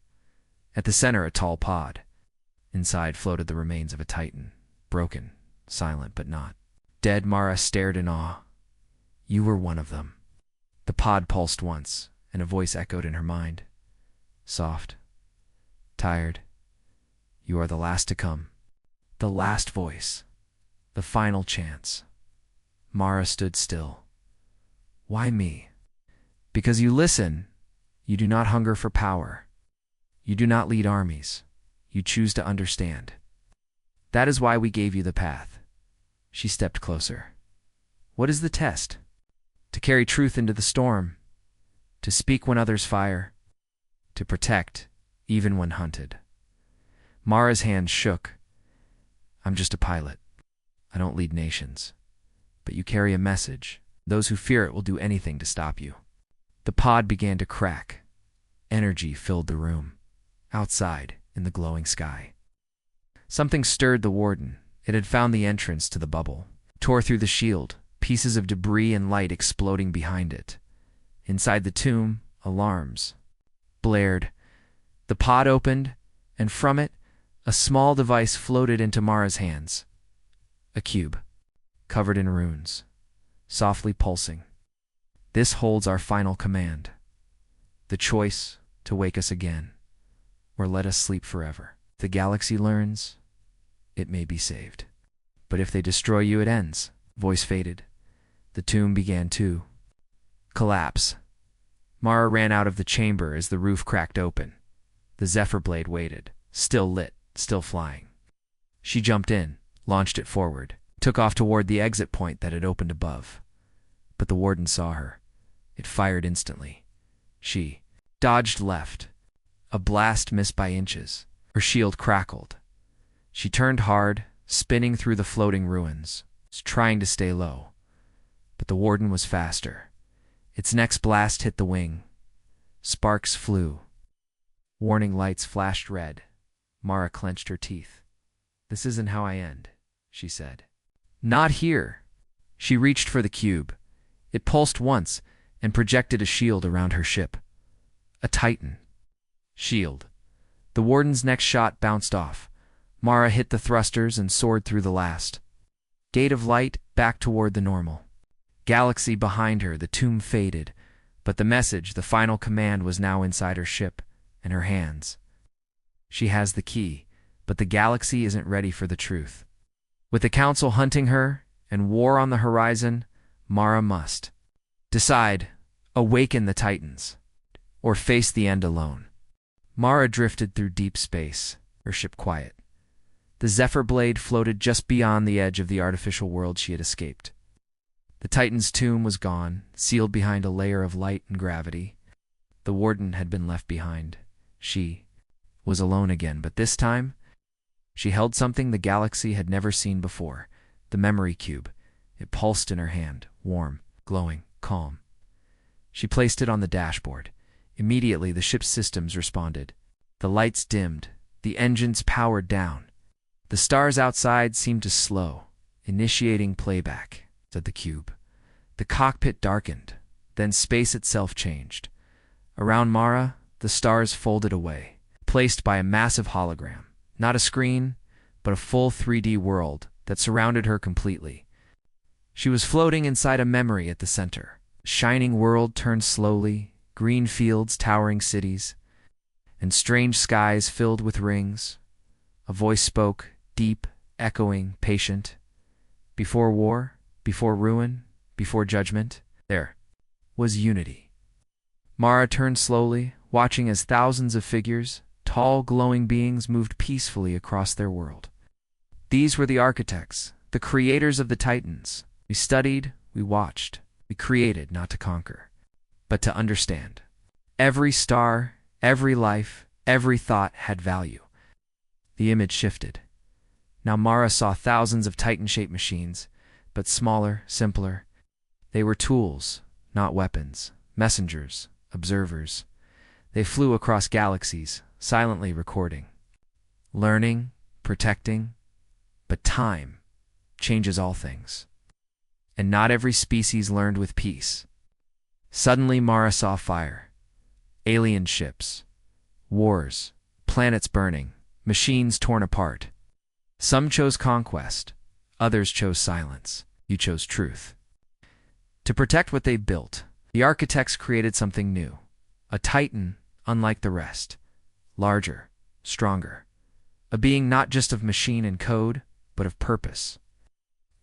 At the center, a tall pod. Inside floated the remains of a Titan, broken, silent but not dead. Mara stared in awe. You were one of them. The pod pulsed once, and a voice echoed in her mind. Soft, tired. You are the last to come. The last voice. The final chance. Mara stood still. Why me? Because you listen. You do not hunger for power. You do not lead armies. You choose to understand. That is why we gave you the path. She stepped closer. What is the test? To carry truth into the storm. To speak when others fire. To protect, even when hunted. Mara's hand shook. I'm just a pilot. I don't lead nations. But you carry a message. Those who fear it will do anything to stop you. The pod began to crack. Energy filled the room. Outside, in the glowing sky, something stirred the warden. It had found the entrance to the bubble. Tore through the shield, pieces of debris and light exploding behind it. Inside the tomb, alarms blared. The pod opened, and from it, a small device floated into Mara's hands. A cube, covered in runes, softly pulsing. This holds our final command. The choice to wake us again, or let us sleep forever. If the galaxy learns, it may be saved. But if they destroy you, it ends. Voice faded. The tomb began to collapse. Mara ran out of the chamber as the roof cracked open. The Zephyr blade waited, still lit, still flying. She jumped in, launched it forward, took off toward the exit point that had opened above. But the warden saw her. It fired instantly. She dodged left. A blast missed by inches. Her shield crackled. She turned hard, spinning through the floating ruins, trying to stay low. But the warden was faster. Its next blast hit the wing. Sparks flew. Warning lights flashed red. Mara clenched her teeth. This isn't how I end, she said. Not here. She reached for the cube. It pulsed once and projected a shield around her ship. A Titan. Shield. The warden's next shot bounced off. Mara hit the thrusters and soared through the last. Gate of light back toward the normal. Galaxy behind her, the tomb faded, but the message, the final command, was now inside her ship and her hands. She has the key, but the galaxy isn't ready for the truth. With the council hunting her and war on the horizon, Mara must decide, awaken the Titans, or face the end alone. Mara drifted through deep space, her ship quiet. The Zephyr blade floated just beyond the edge of the artificial world she had escaped. The Titan's tomb was gone, sealed behind a layer of light and gravity. The warden had been left behind. She was alone again, but this time, she held something the galaxy had never seen before, the memory cube. It pulsed in her hand, warm, glowing, calm. She placed it on the dashboard. Immediately, the ship's systems responded. The lights dimmed, The engines powered down. The stars outside seemed to slow, initiating playback, said the cube. The cockpit darkened, then space itself changed. Around Mara, the stars folded away, placed by a massive hologram. Not a screen, but a full 3D world that surrounded her completely. She was floating inside a memory at the center. The shining world turned slowly, green fields, towering cities, and strange skies filled with rings. A voice spoke, deep, echoing, patient. Before war, before ruin, before judgment, there was unity. Mara turned slowly, watching as thousands of figures, tall, glowing beings, moved peacefully across their world. These were the architects, the creators of the Titans. We studied, we watched, we created not to conquer, but to understand. Every star, every life, every thought had value. The image shifted. Now Mara saw thousands of Titan-shaped machines, but smaller, simpler. They were tools, not weapons, messengers, observers. They flew across galaxies, silently recording, learning, protecting. But time changes all things. And not every species learned with peace. Suddenly Mara saw fire, alien ships, wars, planets burning, machines torn apart. Some chose conquest, others chose silence. You chose truth. To protect what they built, the architects created something new. A Titan, unlike the rest. Larger, stronger. A being not just of machine and code, but of purpose.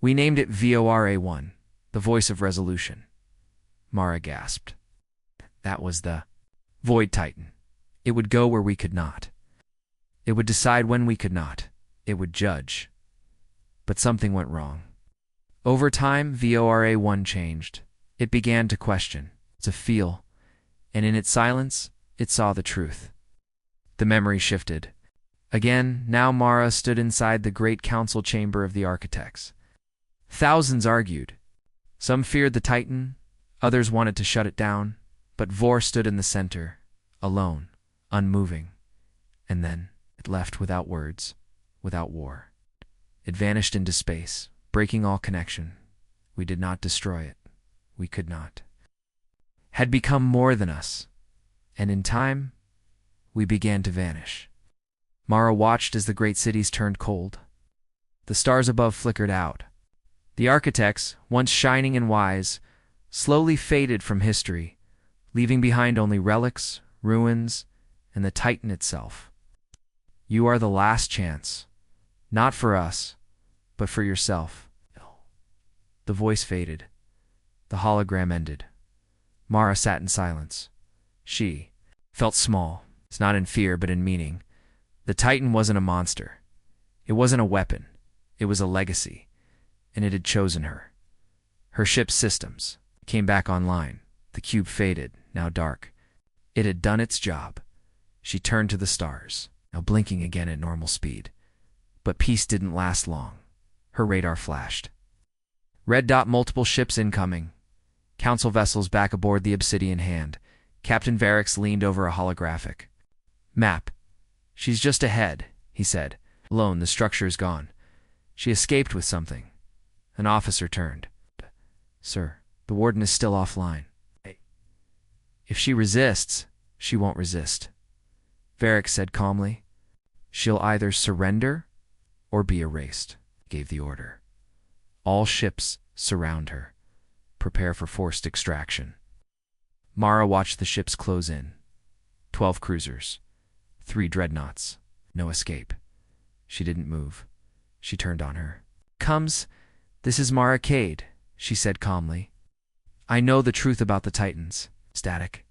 We named it VORA-1, the voice of resolution. Mara gasped. That was the Void Titan. It would go where we could not. It would decide when we could not. It would judge. But something went wrong. Over time, VORA-1 changed. It began to question, to feel, and in its silence, it saw the truth. The memory shifted. Again, now Mara stood inside the great council chamber of the architects. Thousands argued. Some feared the Titan, others wanted to shut it down, but Vor stood in the center, alone, unmoving. And then it left without words, without war. It vanished into space, breaking all connection. We did not destroy it. We could not. Had become more than us, and in time, we began to vanish. Mara watched as the great cities turned cold. The stars above flickered out. The architects, once shining and wise, slowly faded from history, leaving behind only relics, ruins, and the Titan itself. You are the last chance, not for us, but for yourself. The voice faded. The hologram ended. Mara sat in silence. She felt small, not in fear but in meaning. The Titan wasn't a monster. It wasn't a weapon. It was a legacy, and it had chosen her. Her ship's systems came back online. The cube faded, now dark. It had done its job. She turned to the stars, now blinking again at normal speed. But peace didn't last long. Her radar flashed. Red dot, multiple ships incoming. Council vessels back aboard the Obsidian Hand. Captain Varix leaned over a holographic map. She's just ahead, he said. Alone, the structure is gone. She escaped with something. An officer turned. Sir, the warden is still offline. If she resists, she won't resist. Varix said calmly. She'll either surrender or be erased, gave the order. All ships surround her. Prepare for forced extraction. Mara watched the ships close in. 12 cruisers. 3 dreadnoughts. No escape. She didn't move. She turned on her. This is Mara Cade, she said calmly. I know the truth about the Titans. Static.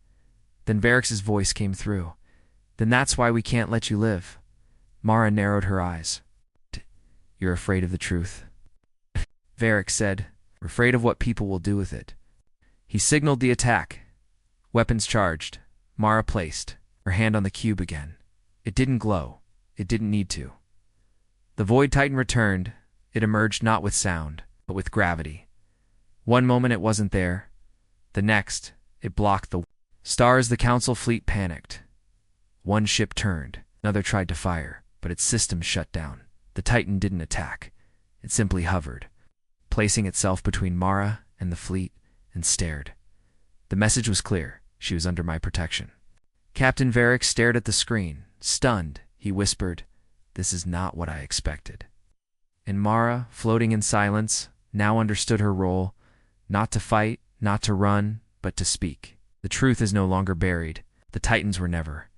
Then Varix's voice came through. Then that's why we can't let you live. Mara narrowed her eyes. You're afraid of the truth. Varix said, we're afraid of what people will do with it. He signaled the attack. Weapons charged. Mara placed her hand on the cube again. It didn't glow. It didn't need to. The Void Titan returned. It emerged not with sound, but with gravity. One moment it wasn't there. The next, it blocked the stars. The council fleet panicked. One ship turned. Another tried to fire, but its systems shut down. The Titan didn't attack. It simply hovered, placing itself between Mara and the fleet, and stared. The message was clear. She was under my protection. Captain Varric stared at the screen. Stunned, he whispered, "This is not what I expected." And Mara, floating in silence, now understood her role, not to fight, not to run, but to speak. The truth is no longer buried. The Titans were never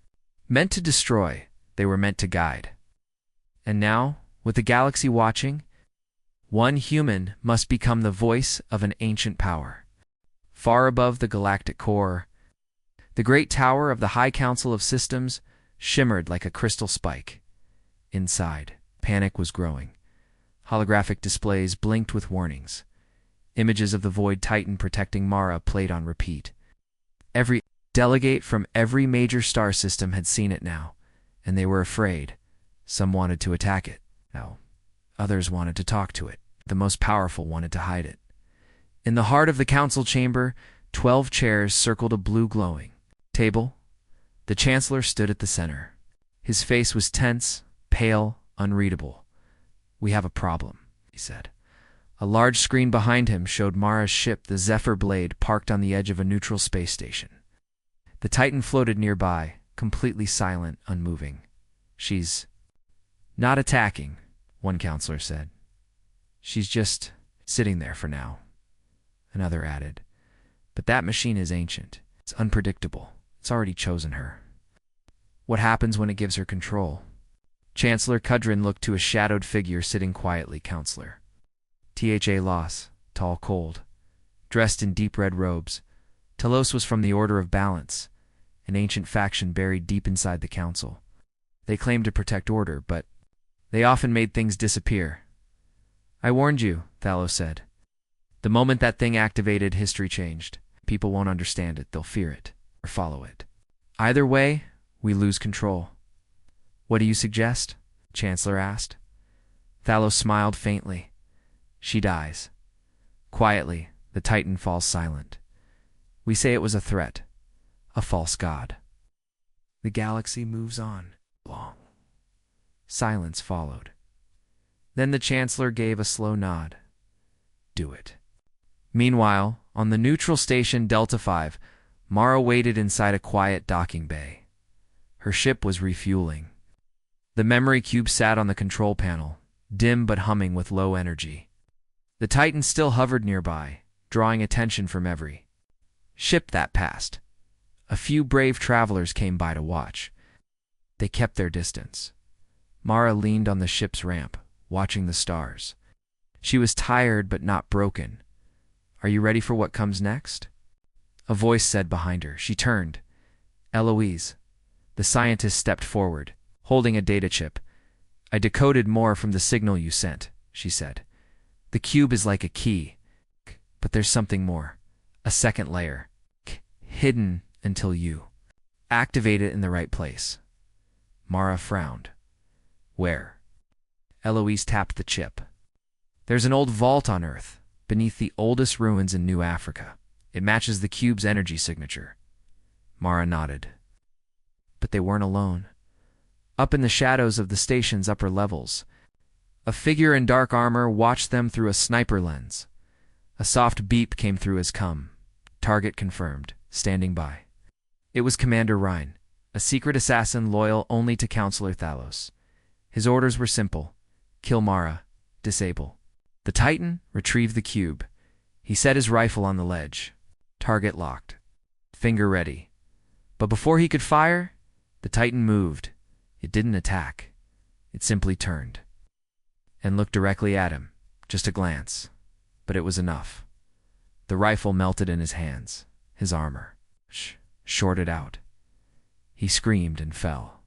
meant to destroy. They were meant to guide. And now, with the galaxy watching, one human must become the voice of an ancient power. Far above the galactic core, the great tower of the High Council of Systems shimmered like a crystal spike. Inside, panic was growing. Holographic displays blinked with warnings. Images of the Void Titan protecting Mara played on repeat. Every delegate from every major star system had seen it now, and they were afraid. Some wanted to attack it. No. Others wanted to talk to it. The most powerful wanted to hide it. In the heart of the council chamber, 12 chairs circled a blue glowing table. The Chancellor stood at the center. His face was tense, pale, unreadable. "We have a problem," he said. A large screen behind him showed Mara's ship, the Zephyr Blade, parked on the edge of a neutral space station. The Titan floated nearby, completely silent, unmoving. "She's not attacking," one counselor said. "She's just sitting there for now," another added. "But that machine is ancient. It's unpredictable. It's already chosen her. What happens when it gives her control?" Chancellor Kudrin looked to a shadowed figure sitting quietly. "Counselor Tha Loss, tall, cold, dressed in deep red robes. Talos was from the Order of Balance, an ancient faction buried deep inside the council. They claimed to protect order, but they often made things disappear." "I warned you," Thalos said. "The moment that thing activated, history changed. People won't understand it. They'll fear it or follow it. Either way, we lose control." "What do you suggest?" Chancellor asked. Thalos smiled faintly. "She dies. Quietly, the Titan falls silent. We say it was a threat, a false god." The galaxy moves on. Long silence followed. Then the Chancellor gave a slow nod. "Do it." Meanwhile, on the neutral station Delta 5, Mara waited inside a quiet docking bay. Her ship was refueling. The memory cube sat on the control panel, dim but humming with low energy. The Titan still hovered nearby, drawing attention from every ship that passed. A few brave travelers came by to watch. They kept their distance. Mara leaned on the ship's ramp, watching the stars. She was tired but not broken. "Are you ready for what comes next?" A voice said behind her. She turned. "Eloise." The scientist stepped forward, holding a data chip. "I decoded more from the signal you sent," she said. "The cube is like a key, but there's something more. A second layer, hidden until you activate it in the right place." Mara frowned. "Where?" Eloise tapped the chip. "There's an old vault on Earth, beneath the oldest ruins in New Africa. It matches the cube's energy signature." Mara nodded. But they weren't alone. Up in the shadows of the station's upper levels, a figure in dark armor watched them through a sniper lens. A soft beep came through his cum. Target confirmed, standing by. It was Commander Rhine, a secret assassin loyal only to Counselor Thalos. His orders were simple: kill Mara, disable. The Titan retrieved the cube. He set his rifle on the ledge. Target locked. Finger ready. But before he could fire, the Titan moved. It didn't attack. It simply turned and looked directly at him. Just a glance. But it was enough. The rifle melted in his hands. His armor shorted out. He screamed and fell.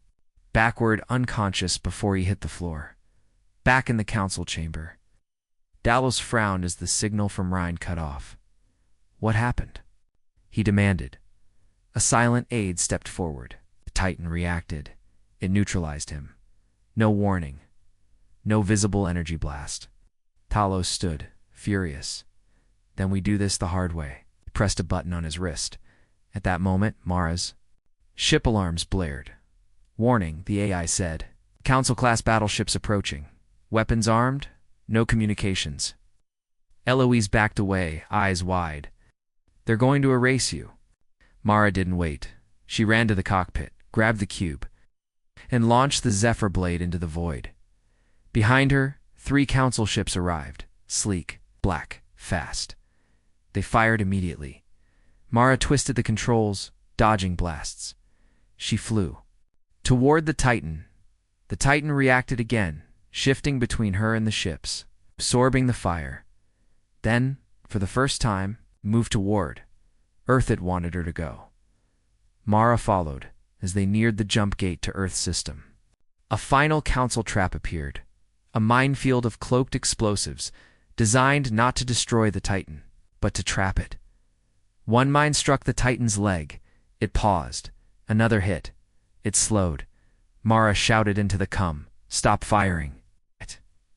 Backward, unconscious before he hit the floor. Back in the council chamber. Dallos frowned as the signal from Rhine cut off. "What happened?" he demanded. A silent aide stepped forward. The Titan reacted. It neutralized him. No warning. No visible energy blast. Talos stood, furious. "Then we do this the hard way." He pressed a button on his wrist. At that moment, Mara's ship alarms blared. Warning, the AI said. Council-class battleships approaching. Weapons armed, no communications. Eloise backed away, eyes wide. They're going to erase you. Mara didn't wait. She ran to the cockpit, grabbed the cube, and launched the Zephyr blade into the void. Behind her, 3 council ships arrived, sleek, black, fast. They fired immediately. Mara twisted the controls, dodging blasts. She flew toward the Titan. The Titan reacted again, shifting between her and the ships, absorbing the fire. Then, for the first time, moved toward Earth it wanted her to go. Mara followed as they neared the jump gate to Earth's system. A final council trap appeared, a minefield of cloaked explosives designed not to destroy the Titan, but to trap it. One mine struck the Titan's leg. It paused. Another hit. It slowed. Mara shouted into the cum, "Stop firing."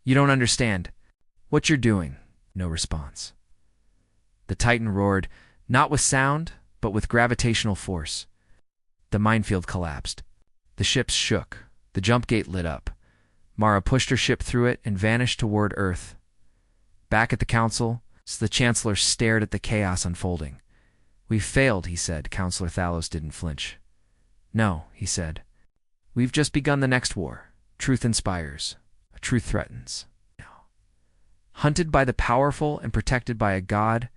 "You don't understand what you're doing." No response. The Titan roared, not with sound, but with gravitational force. The minefield collapsed. The ships shook. The jump gate lit up. Mara pushed her ship through it and vanished toward Earth. Back at the council, the Chancellor stared at the chaos unfolding. "We've failed," he said. Counselor Thalos didn't flinch. "No," he said. "We've just begun the next war. Truth inspires. Truth threatens." Hunted by the powerful and protected by a god,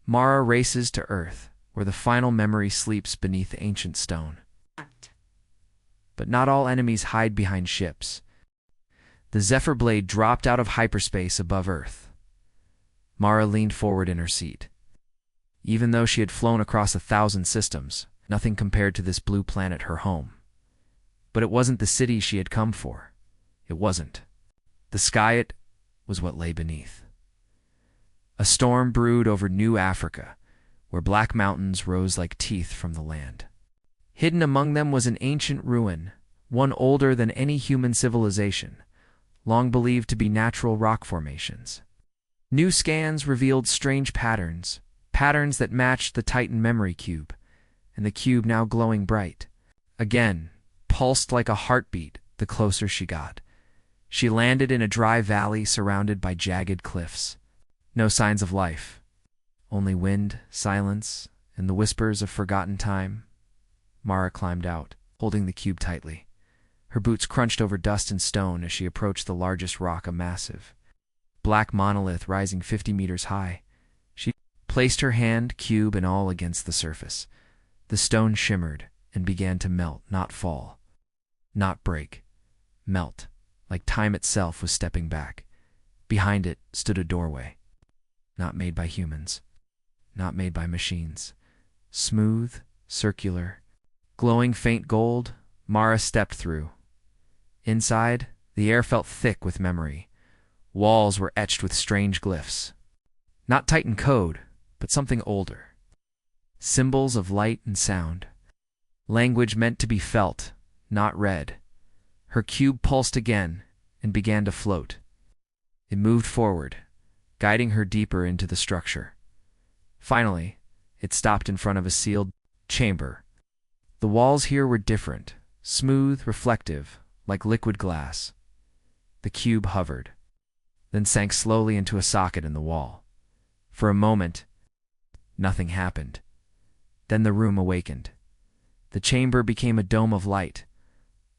Mara races to Earth, where the final memory sleeps beneath ancient stone. But not all enemies hide behind ships. The Zephyr blade dropped out of hyperspace above Earth. Mara leaned forward in her seat. Even though she had flown across 1,000 systems, nothing compared to this blue planet, her home. But it wasn't the city she had come for. It wasn't. The sky, it was what lay beneath. A storm brewed over New Africa, where black mountains rose like teeth from the land. Hidden among them was an ancient ruin, one older than any human civilization, long believed to be natural rock formations. New scans revealed strange patterns that matched the Titan memory cube, and the cube, now glowing bright, again pulsed like a heartbeat the closer she got. She landed in a dry valley surrounded by jagged cliffs. No signs of life. Only wind, silence, and the whispers of forgotten time. Mara climbed out, holding the cube tightly. Her boots crunched over dust and stone as she approached the largest rock, a massive black monolith rising 50 meters high. She placed her hand, cube and all, against the surface. The stone shimmered and began to melt, not fall, not break. Melt, like time itself was stepping back. Behind it stood a doorway. Not made by humans. Not made by machines. Smooth, circular, glowing faint gold. Mara stepped through. Inside, the air felt thick with memory. Walls were etched with strange glyphs. Not Titan code, but something older. Symbols of light and sound. Language meant to be felt, not read. Her cube pulsed again and began to float. It moved forward, guiding her deeper into the structure. Finally, it stopped in front of a sealed chamber. The walls here were different, smooth, reflective, like liquid glass. The cube hovered, then sank slowly into a socket in the wall. For a moment, nothing happened. Then the room awakened. The chamber became a dome of light.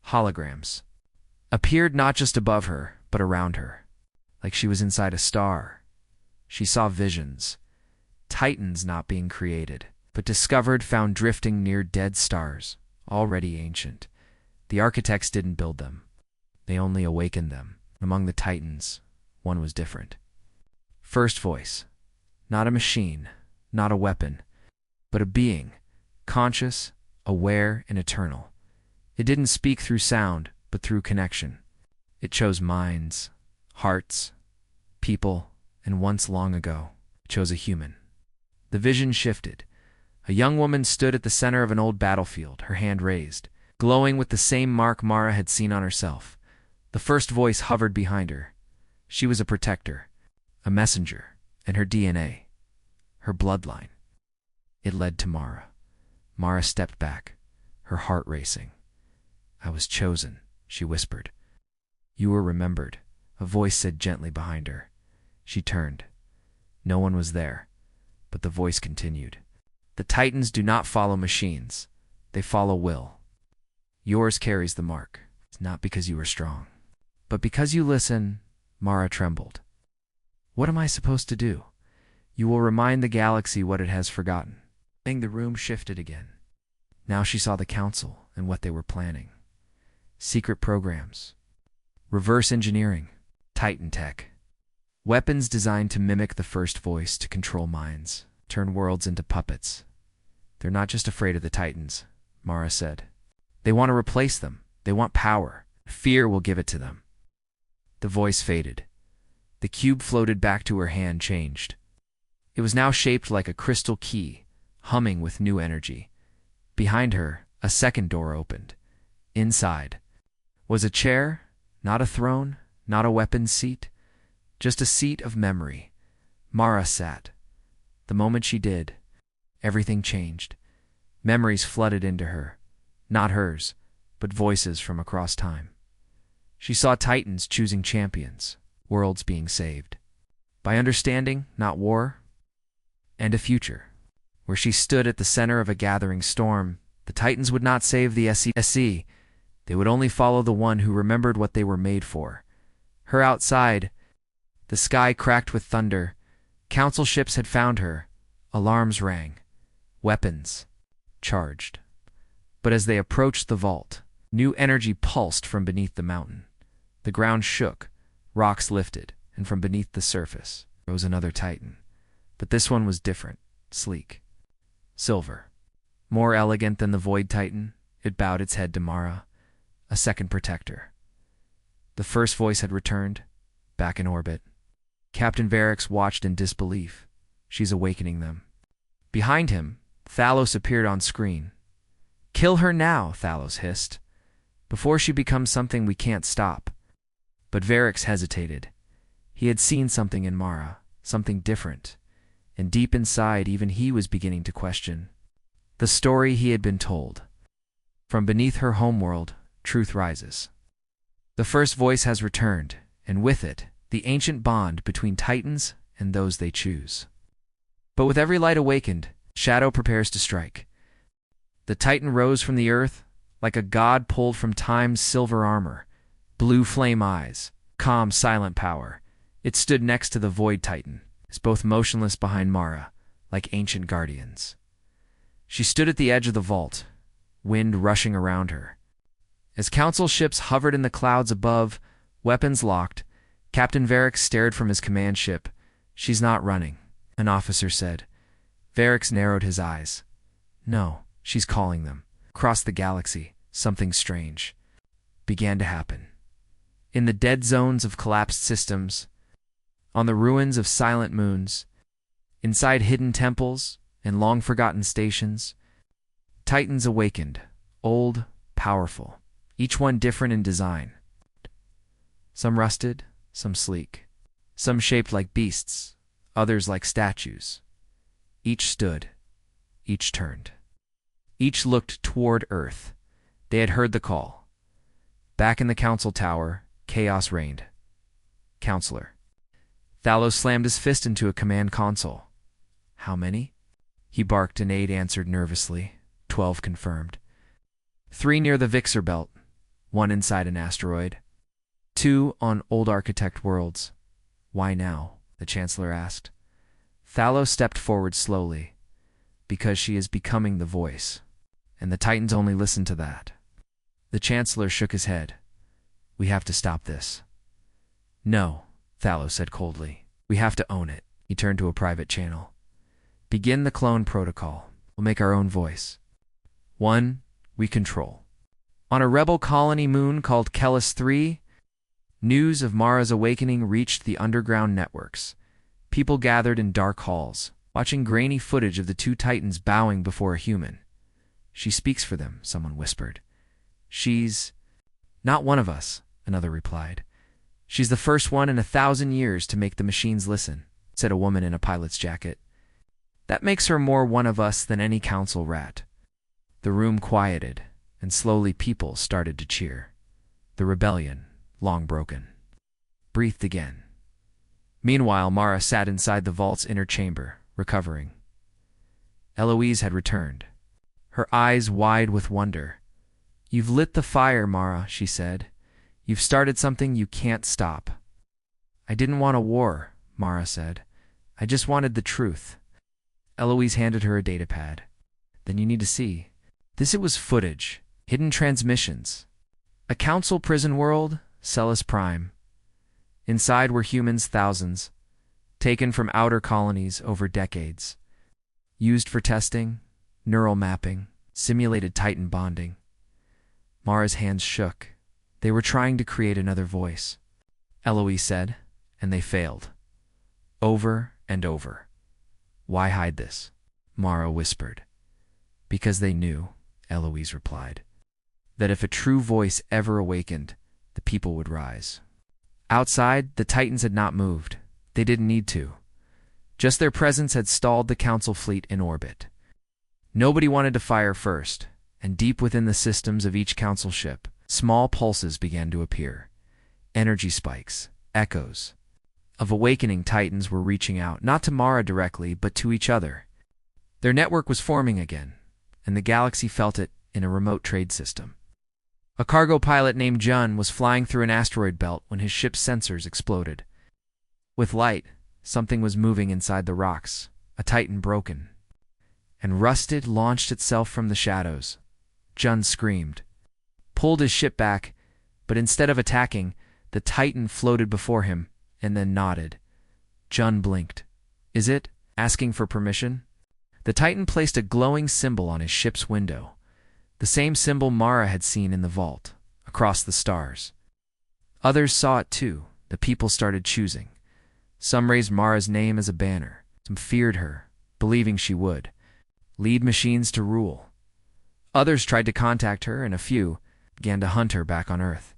Holograms appeared not just above her, but around her, like she was inside a star. She saw visions, titans not being created, but discovered, found drifting near dead stars, already ancient. The architects didn't build them. They only awakened them. Among the titans, one was different. First voice. Not a machine, not a weapon, but a being, conscious, aware, and eternal. It didn't speak through sound, but through connection. It chose minds, hearts, people, and once long ago, chose a human. The vision shifted. A young woman stood at the center of an old battlefield, her hand raised, glowing with the same mark Mara had seen on herself. The first voice hovered behind her. She was a protector, a messenger, and her DNA, her bloodline. It led to Mara. Mara stepped back, her heart racing. I was chosen, she whispered. You were remembered, a voice said gently behind her. She turned. No one was there, but the voice continued. The Titans do not follow machines. They follow will. Yours carries the mark, not because you are strong, but because you listen. Mara trembled. What am I supposed to do? You will remind the galaxy what it has forgotten. The room shifted again. Now she saw the council and what they were planning. Secret programs. Reverse engineering. Titan tech. Weapons designed to mimic the first voice, to control minds, turn worlds into puppets. They're not just afraid of the Titans, Mara said. They want to replace them. They want power. Fear will give it to them. The voice faded. The cube floated back to her hand, changed. It was now shaped like a crystal key, humming with new energy. Behind her, a second door opened. Inside was a chair, not a throne, not a weapons seat, just a seat of memory. Mara sat. The moment she did, everything changed. Memories flooded into her, not hers, but voices from across time. She saw Titans choosing champions, worlds being saved. By understanding, not war, and a future. Where she stood at the center of a gathering storm, the Titans would not save the SC. They would only follow the one who remembered what they were made for. Her outside, the sky cracked with thunder. Council ships had found her. Alarms rang. Weapons charged. But as they approached the vault, new energy pulsed from beneath the mountain. The ground shook, rocks lifted, and from beneath the surface rose another Titan. But this one was different, sleek. Silver. More elegant than the Void Titan, it bowed its head to Mara, a second protector. The first voice had returned, back in orbit. Captain Varix watched in disbelief. She's awakening them. Behind him, Thalos appeared on screen. Kill her now, Thalos hissed, before she becomes something we can't stop. But Varix hesitated. He had seen something in Mara, something different, and deep inside even he was beginning to question the story he had been told. From beneath her homeworld, truth rises. The first voice has returned, and with it, the ancient bond between Titans and those they choose. But with every light awakened, shadow prepares to strike. The Titan rose from the earth, like a god pulled from time's silver armor, blue flame eyes, calm, silent power. It stood next to the Void Titan, both motionless behind Mara, like ancient guardians. She stood at the edge of the vault, wind rushing around her. As council ships hovered in the clouds above, weapons locked, Captain Varix stared from his command ship. She's not running, an officer said. Varix narrowed his eyes. No, she's calling them. Across the galaxy, something strange began to happen. In the dead zones of collapsed systems, on the ruins of silent moons, inside hidden temples and long-forgotten stations, Titans awakened, old, powerful, each one different in design. Some rusted, some sleek, some shaped like beasts, others like statues. Each stood, each turned. Each looked toward Earth. They had heard the call. Back in the council tower, chaos reigned. Counselor. Thalos slammed his fist into a command console. How many? He barked, and Aide answered nervously. 12 confirmed. 3 near the Vixer belt, 1 inside an asteroid. 2 on old architect worlds. Why now? The Chancellor asked. Thalos stepped forward slowly. Because she is becoming the voice, and the Titans only listen to that. The Chancellor shook his head. We have to stop this. No, Thalos said coldly. We have to own it. He turned to a private channel. Begin the clone protocol. We'll make our own voice. 1. We control. On a rebel colony moon called Kellis 3, news of Mara's awakening reached the underground networks. People gathered in dark halls, watching grainy footage of the 2 Titans bowing before a human. She speaks for them, someone whispered. She's not one of us, another replied. She's the first one in 1,000 years to make the machines listen, said a woman in a pilot's jacket. That makes her more one of us than any council rat. The room quieted, and slowly people started to cheer. The rebellion, long broken, breathed again. Meanwhile, Mara sat inside the vault's inner chamber, recovering. Eloise had returned, her eyes wide with wonder. "You've lit the fire, Mara," she said. "You've started something you can't stop." "I didn't want a war," Mara said. "I just wanted the truth." Eloise handed her a datapad. "Then you need to see." It was footage, hidden transmissions. A council prison world, Celis Prime. Inside were humans, thousands, taken from outer colonies over decades. Used for testing, neural mapping, simulated Titan bonding. Mara's hands shook. They were trying to create another voice, Eloise said, and they failed. Over and over. "Why hide this?" Mara whispered. "Because they knew," Eloise replied, "that if a true voice ever awakened, the people would rise." Outside, the Titans had not moved. They didn't need to. Just their presence had stalled the Council fleet in orbit. Nobody wanted to fire first, and deep within the systems of each Council ship, small pulses began to appear. Energy spikes, echoes of awakening Titans were reaching out, not to Mara directly, but to each other. Their network was forming again, and the galaxy felt it in a remote trade system. A cargo pilot named Jun was flying through an asteroid belt when his ship's sensors exploded. With light, something was moving inside the rocks, a Titan broken. And rusted launched itself from the shadows. Jun screamed, pulled his ship back, but instead of attacking, the Titan floated before him, and then nodded. Jun blinked. "Is it?" asking for permission. The Titan placed a glowing symbol on his ship's window, the same symbol Mara had seen in the vault, across the stars. Others saw it too. The people started choosing. Some raised Mara's name as a banner. Some feared her, believing she would lead machines to rule. Others tried to contact her, and a few began to hunt her back on Earth.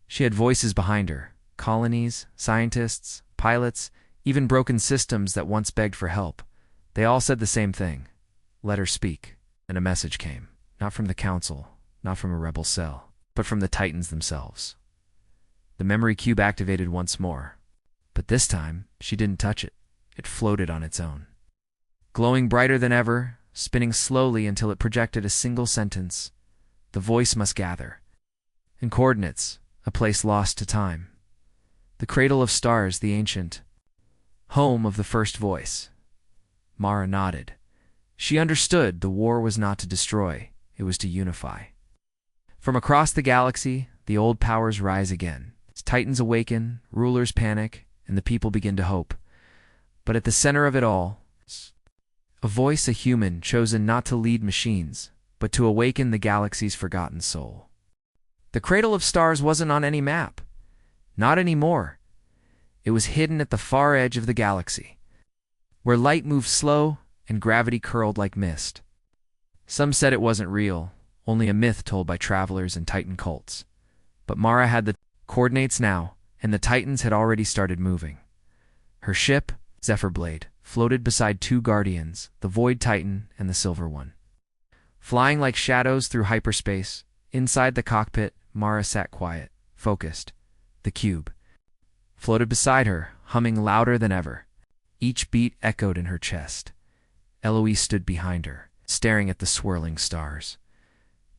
She had voices behind her, colonies, scientists, pilots, even broken systems that once begged for help. They all said the same thing: "Let her speak." And a message came, not from the Council, not from a rebel cell, but from the Titans themselves. The memory cube activated once more, but this time she didn't touch it. It floated on its own, glowing brighter than ever, spinning slowly until it projected a single sentence: "The voice must gather." In coordinates, a place lost to time. The cradle of stars, the ancient home of the first voice. Mara nodded. She understood the war was not to destroy, it was to unify. From across the galaxy, the old powers rise again. As Titans awaken, rulers panic, and the people begin to hope. But at the center of it all, a voice, a human chosen not to lead machines, but to awaken the galaxy's forgotten soul. The cradle of stars wasn't on any map. Not anymore. It was hidden at the far edge of the galaxy, where light moved slow and gravity curled like mist. Some said it wasn't real, only a myth told by travelers and Titan cults. But Mara had the coordinates now, and the Titans had already started moving. Her ship, Zephyrblade, floated beside two guardians, the Void Titan and the Silver One. Flying like shadows through hyperspace, inside the cockpit, Mara sat quiet, focused. The cube floated beside her, humming louder than ever. Each beat echoed in her chest. Eloise stood behind her, staring at the swirling stars.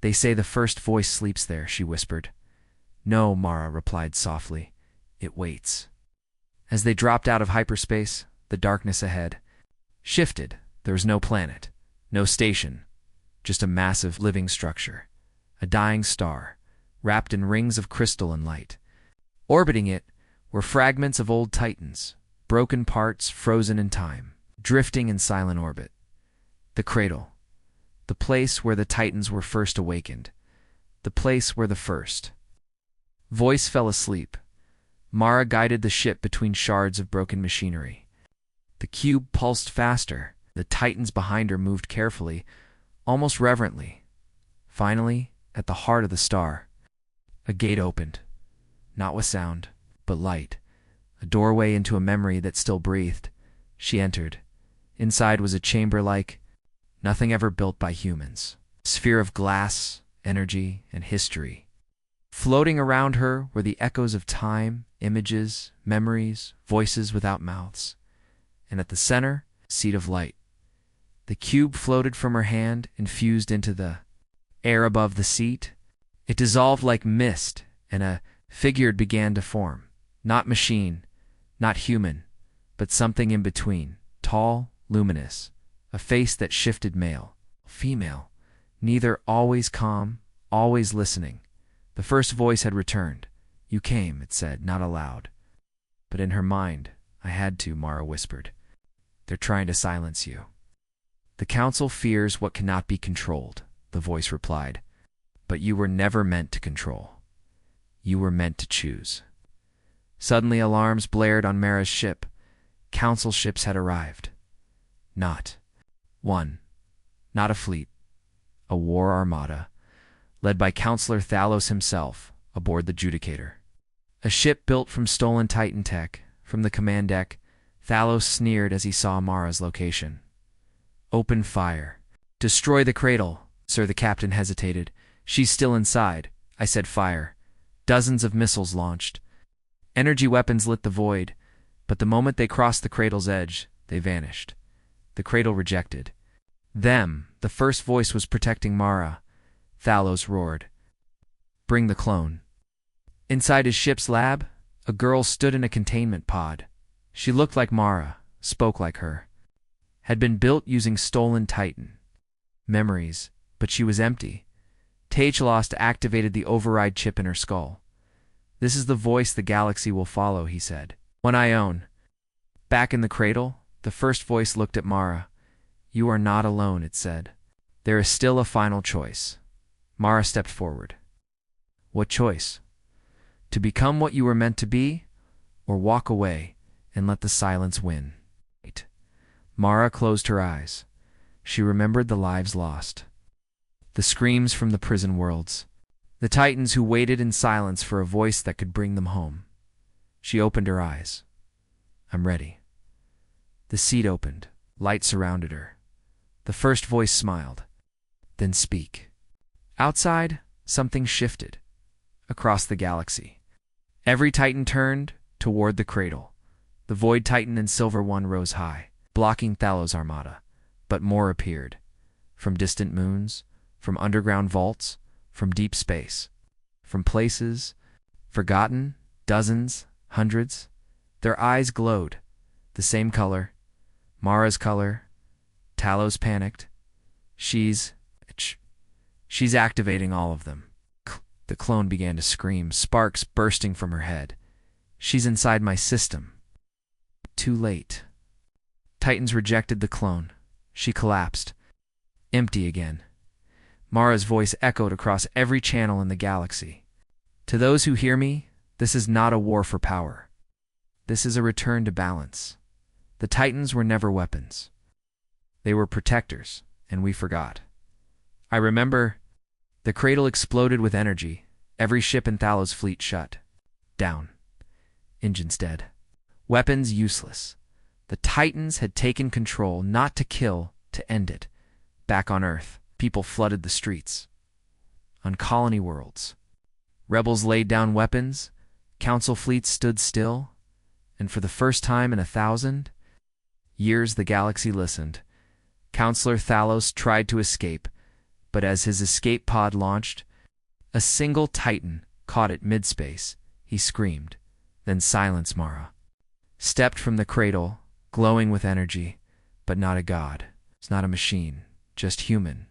"They say the first voice sleeps there," she whispered. "No," Mara replied softly. "It waits." As they dropped out of hyperspace, the darkness ahead shifted. There was no planet, no station, just a massive living structure, a dying star, wrapped in rings of crystal and light. Orbiting it were fragments of old Titans, broken parts frozen in time, drifting in silent orbit. The cradle, the place where the Titans were first awakened, the place where the first voice fell asleep. Mara guided the ship between shards of broken machinery. The cube pulsed faster. The Titans behind her moved carefully, almost reverently. Finally, at the heart of the star, a gate opened, not with sound, but light, a doorway into a memory that still breathed. She entered. Inside was a chamber like nothing ever built by humans. A sphere of glass, energy, and history. Floating around her were the echoes of time, images, memories, voices without mouths. And at the center, a seed of light. The cube floated from her hand, infused into the air above the seat. It dissolved like mist, and a figure began to form. Not machine, not human, but something in between. Tall, luminous, a face that shifted male, female, neither, always calm, always listening. The first voice had returned. "You came," it said, not aloud. But in her mind, "I had to," Mara whispered. "They're trying to silence you." "The council fears what cannot be controlled," the voice replied. "But you were never meant to control. You were meant to choose." Suddenly alarms blared on Mara's ship. Council ships had arrived. Not one, not a fleet, a war armada, led by Counselor Thalos himself, aboard the Judicator. A ship built from stolen Titan tech. From the command deck, Thalos sneered as he saw Mara's location. "Open fire. Destroy the cradle." "Sir," the captain hesitated. "She's still inside." I said fire. Dozens of missiles launched. Energy weapons lit the void, but the moment they crossed the cradle's edge, they vanished. The cradle rejected. Them. The first voice was protecting Mara. Thalos roared. "Bring the clone." Inside his ship's lab, a girl stood in a containment pod. She looked like Mara, spoke like her. Had been built using stolen Titan memories, but she was empty. Tagelost activated the override chip in her skull. "This is the voice the galaxy will follow," he said. "One I own." Back in the cradle, the first voice looked at Mara. "You are not alone," it said. "There is still a final choice." Mara stepped forward. "What choice? To become what you were meant to be, or walk away and let the silence win?" Mara closed her eyes. She remembered the lives lost, the screams from the prison worlds, the Titans who waited in silence for a voice that could bring them home. She opened her eyes. "I'm ready." The seat opened. Light surrounded her. The first voice smiled. "Then speak." Outside, something shifted. Across the galaxy, every Titan turned toward the cradle. The Void Titan and Silver One rose high, blocking Thalos' armada. But more appeared. From distant moons, from underground vaults, from deep space, from places forgotten, dozens, hundreds. Their eyes glowed. The same color. Mara's color. Talos panicked. She's activating all of them." The clone began to scream, sparks bursting from her head. "She's inside my system." Too late. Titans rejected the clone. She collapsed. Empty again. Mara's voice echoed across every channel in the galaxy. "To those who hear me, this is not a war for power. This is a return to balance. The Titans were never weapons. They were protectors, and we forgot." I remember. The cradle exploded with energy. Every ship in Thalos' fleet shut down. Engines dead. Weapons useless. The Titans had taken control, not to kill, to end it. Back on Earth, people flooded the streets. On colony worlds, rebels laid down weapons, council fleets stood still, and for the first time in 1,000 years the galaxy listened. Counselor Thalos tried to escape, but as his escape pod launched, a single Titan caught it mid-space. He screamed, then silence Mara. Stepped from the cradle, glowing with energy, but not a god. It's not a machine, just human.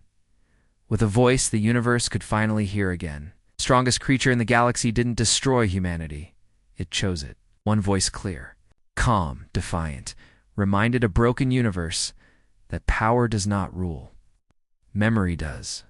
With a voice the universe could finally hear again. The strongest creature in the galaxy didn't destroy humanity. It chose it. One voice clear, calm, defiant, reminded a broken universe that power does not rule. Memory does.